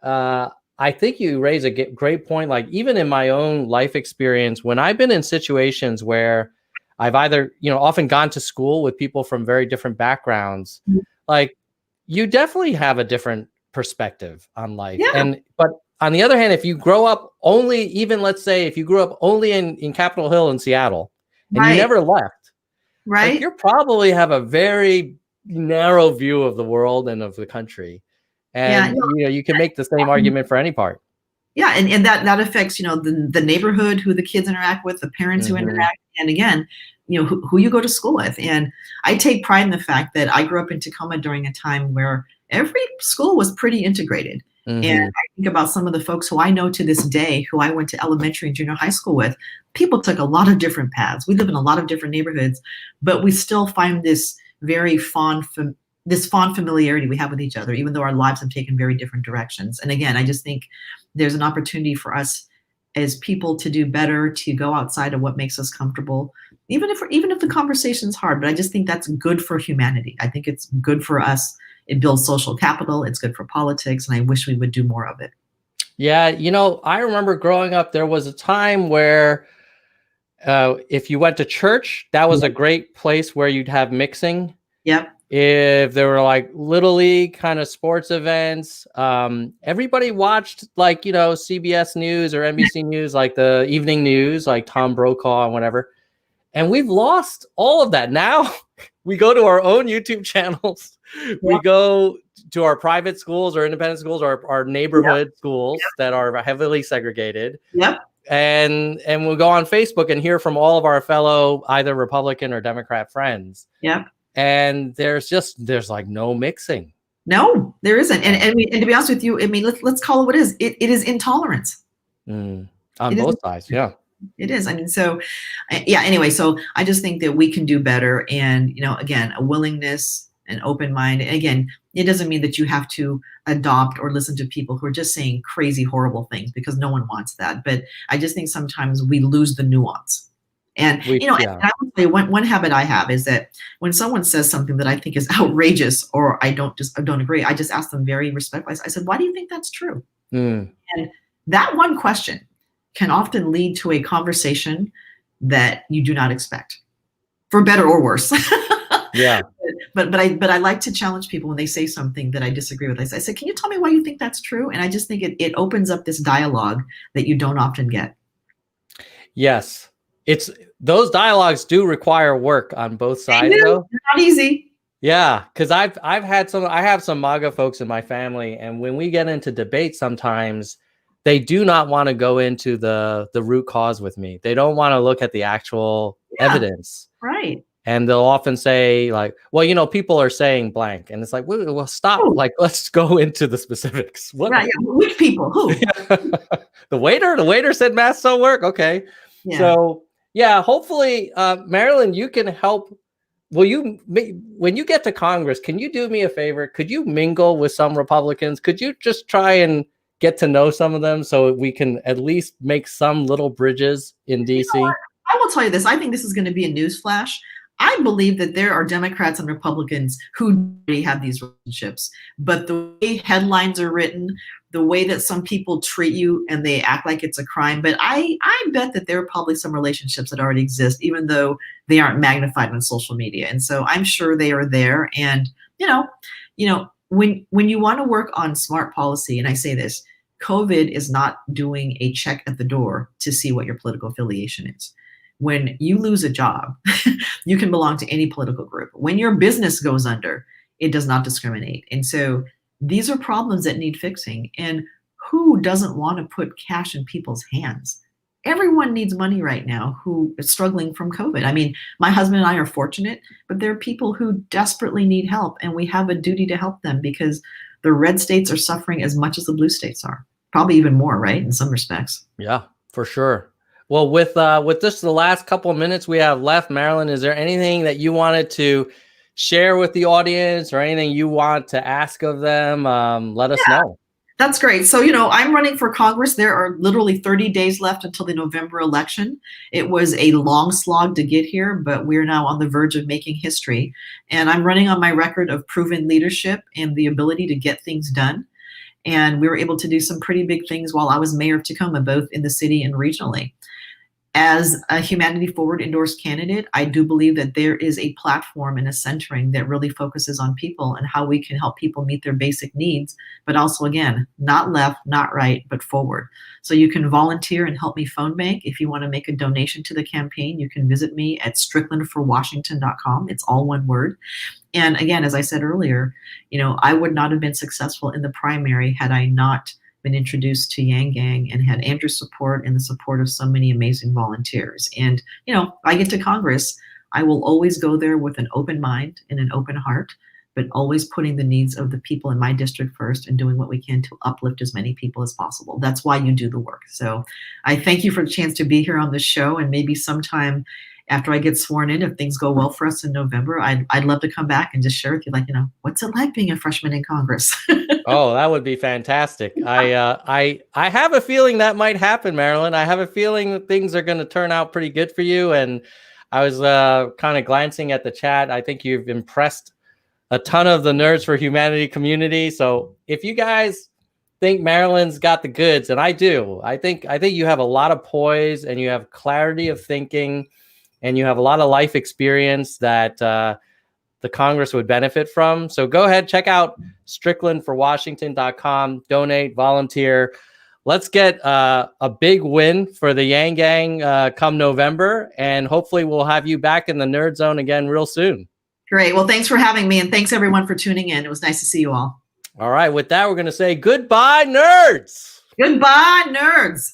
I think you raise a great point. Like, even in my own life experience, when I've been in situations where I've either, often gone to school with people from very different backgrounds, like, you definitely have a different perspective on life. But on the other hand, if you grow up let's say if you grew up only in Capitol Hill in Seattle and you never left, like, you probably have a very narrow view of the world and of the country, and you can make the same argument for any part. And that affects the neighborhood, who the kids interact with, the parents who interact, and again, who you go to school with. And I take pride in the fact that I grew up in Tacoma during a time where every school was pretty integrated. And I think about some of the folks who I know to this day, who I went to elementary and junior high school with. People took a lot of different paths. We live in a lot of different neighborhoods, but we still find this very fond familiarity we have with each other, even though our lives have taken very different directions. And again, I just think there's an opportunity for us as people to do better, to go outside of what makes us comfortable, even if the conversation's hard. But I just think that's good for humanity. I think it's good for us. It builds social capital. It's good for politics. And I wish we would do more of it. Yeah. I remember growing up, there was a time where if you went to church, that was a great place where you'd have mixing. If there were like little league kind of sports events, everybody watched like, CBS News or NBC News, like the evening news, like Tom Brokaw and whatever. And we've lost all of that. Now we go to our own YouTube channels. We go to our private schools or independent schools or our neighborhood schools that are heavily segregated. And we'll go on Facebook and hear from all of our fellow either Republican or Democrat friends. And there's like no mixing. No, there isn't. And to be honest with you, I mean, let's call it what it is. It is intolerance. On both sides. Yeah. It is. I mean, so yeah, anyway, so I just think that we can do better. And, you know, again, a willingness, an open mind. Again, it doesn't mean that you have to adopt or listen to people who are just saying crazy, horrible things, because no one wants that. But I just think sometimes we lose the nuance. And, you know, and I would say one habit I have is that when someone says something that I think is outrageous or I don't agree, I just ask them very respectfully. I said, why do you think that's true? And that one question can often lead to a conversation that you do not expect, for better or worse. But I like to challenge people when they say something that I disagree with. I say, can you tell me why you think that's true? And I just think it opens up this dialogue that you don't often get. Yes. Those dialogues do require work on both sides, though. They're not easy. Yeah, because I have some MAGA folks in my family, and when we get into debate, sometimes they do not want to go into the root cause with me. They don't want to look at the actual evidence. Right. And they'll often say like, well, you know, people are saying blank. And it's like, well, stop. Ooh. Like, let's go into the specifics. What? Right, yeah. Which people? Who? The waiter said masks don't work. Okay. Yeah. So yeah, hopefully, Marilyn, you can help. When you get to Congress, can you do me a favor? Could you mingle with some Republicans? Could you just try and get to know some of them so we can at least make some little bridges in DC? You know, I will tell you this. I think this is going to be a newsflash. I believe that there are Democrats and Republicans who already have these relationships, but the way headlines are written, the way that some people treat you and they act like it's a crime, but I bet that there are probably some relationships that already exist, even though they aren't magnified on social media. And so I'm sure they are there. And, you know, when you want to work on smart policy, and I say this, COVID is not doing a check at the door to see what your political affiliation is. When you lose a job, you can belong to any political group. When your business goes under, it does not discriminate. And so these are problems that need fixing. And who doesn't want to put cash in people's hands? Everyone needs money right now who is struggling from COVID. I mean, my husband and I are fortunate, but there are people who desperately need help, and we have a duty to help them because the red states are suffering as much as the blue states are. Probably even more, right? In some respects. Yeah, for sure. Well, with just the last couple of minutes we have left, Marilyn, is there anything that you wanted to share with the audience or anything you want to ask of them? Let us know. That's great. So, you know, I'm running for Congress. There are literally 30 days left until the November election. It was a long slog to get here, but we're now on the verge of making history. And I'm running on my record of proven leadership and the ability to get things done. And we were able to do some pretty big things while I was mayor of Tacoma, both in the city and regionally. As a Humanity Forward endorsed candidate, I do believe that there is a platform and a centering that really focuses on people and how we can help people meet their basic needs, but also, again, not left, not right, but forward. So you can volunteer and help me phone bank. If you want to make a donation to the campaign, you can visit me at stricklandforwashington.com. It's all one word. And again, as I said earlier, you know, I would not have been successful in the primary had I not been introduced to Yang Gang and had Andrew's support and the support of so many amazing volunteers. And, you know, I get to Congress, I will always go there with an open mind and an open heart, but always putting the needs of the people in my district first and doing what we can to uplift as many people as possible. That's why you do the work. So I thank you for the chance to be here on the show, and maybe sometime after I get sworn in, if things go well for us in November, I'd love to come back and just share with you, like, you know, what's it like being a freshman in Congress? Oh, that would be fantastic. I have a feeling that might happen, Marilyn. I have a feeling that things are going to turn out pretty good for you. And I was kind of glancing at the chat. I think you've impressed a ton of the Nerds for Humanity community. So if you guys think Marilyn's got the goods, and I do, I think you have a lot of poise and you have clarity of thinking, and you have a lot of life experience that the Congress would benefit from. So go ahead, check out stricklandforwashington.com, donate, volunteer. let's get a big win for the Yang Gang come November, and hopefully we'll have you back in the Nerd Zone again real soon. Great. Well, thanks for having me, and thanks everyone for tuning in. It was nice to see you all. All right, with that, we're going to say goodbye, nerds. Goodbye, nerds.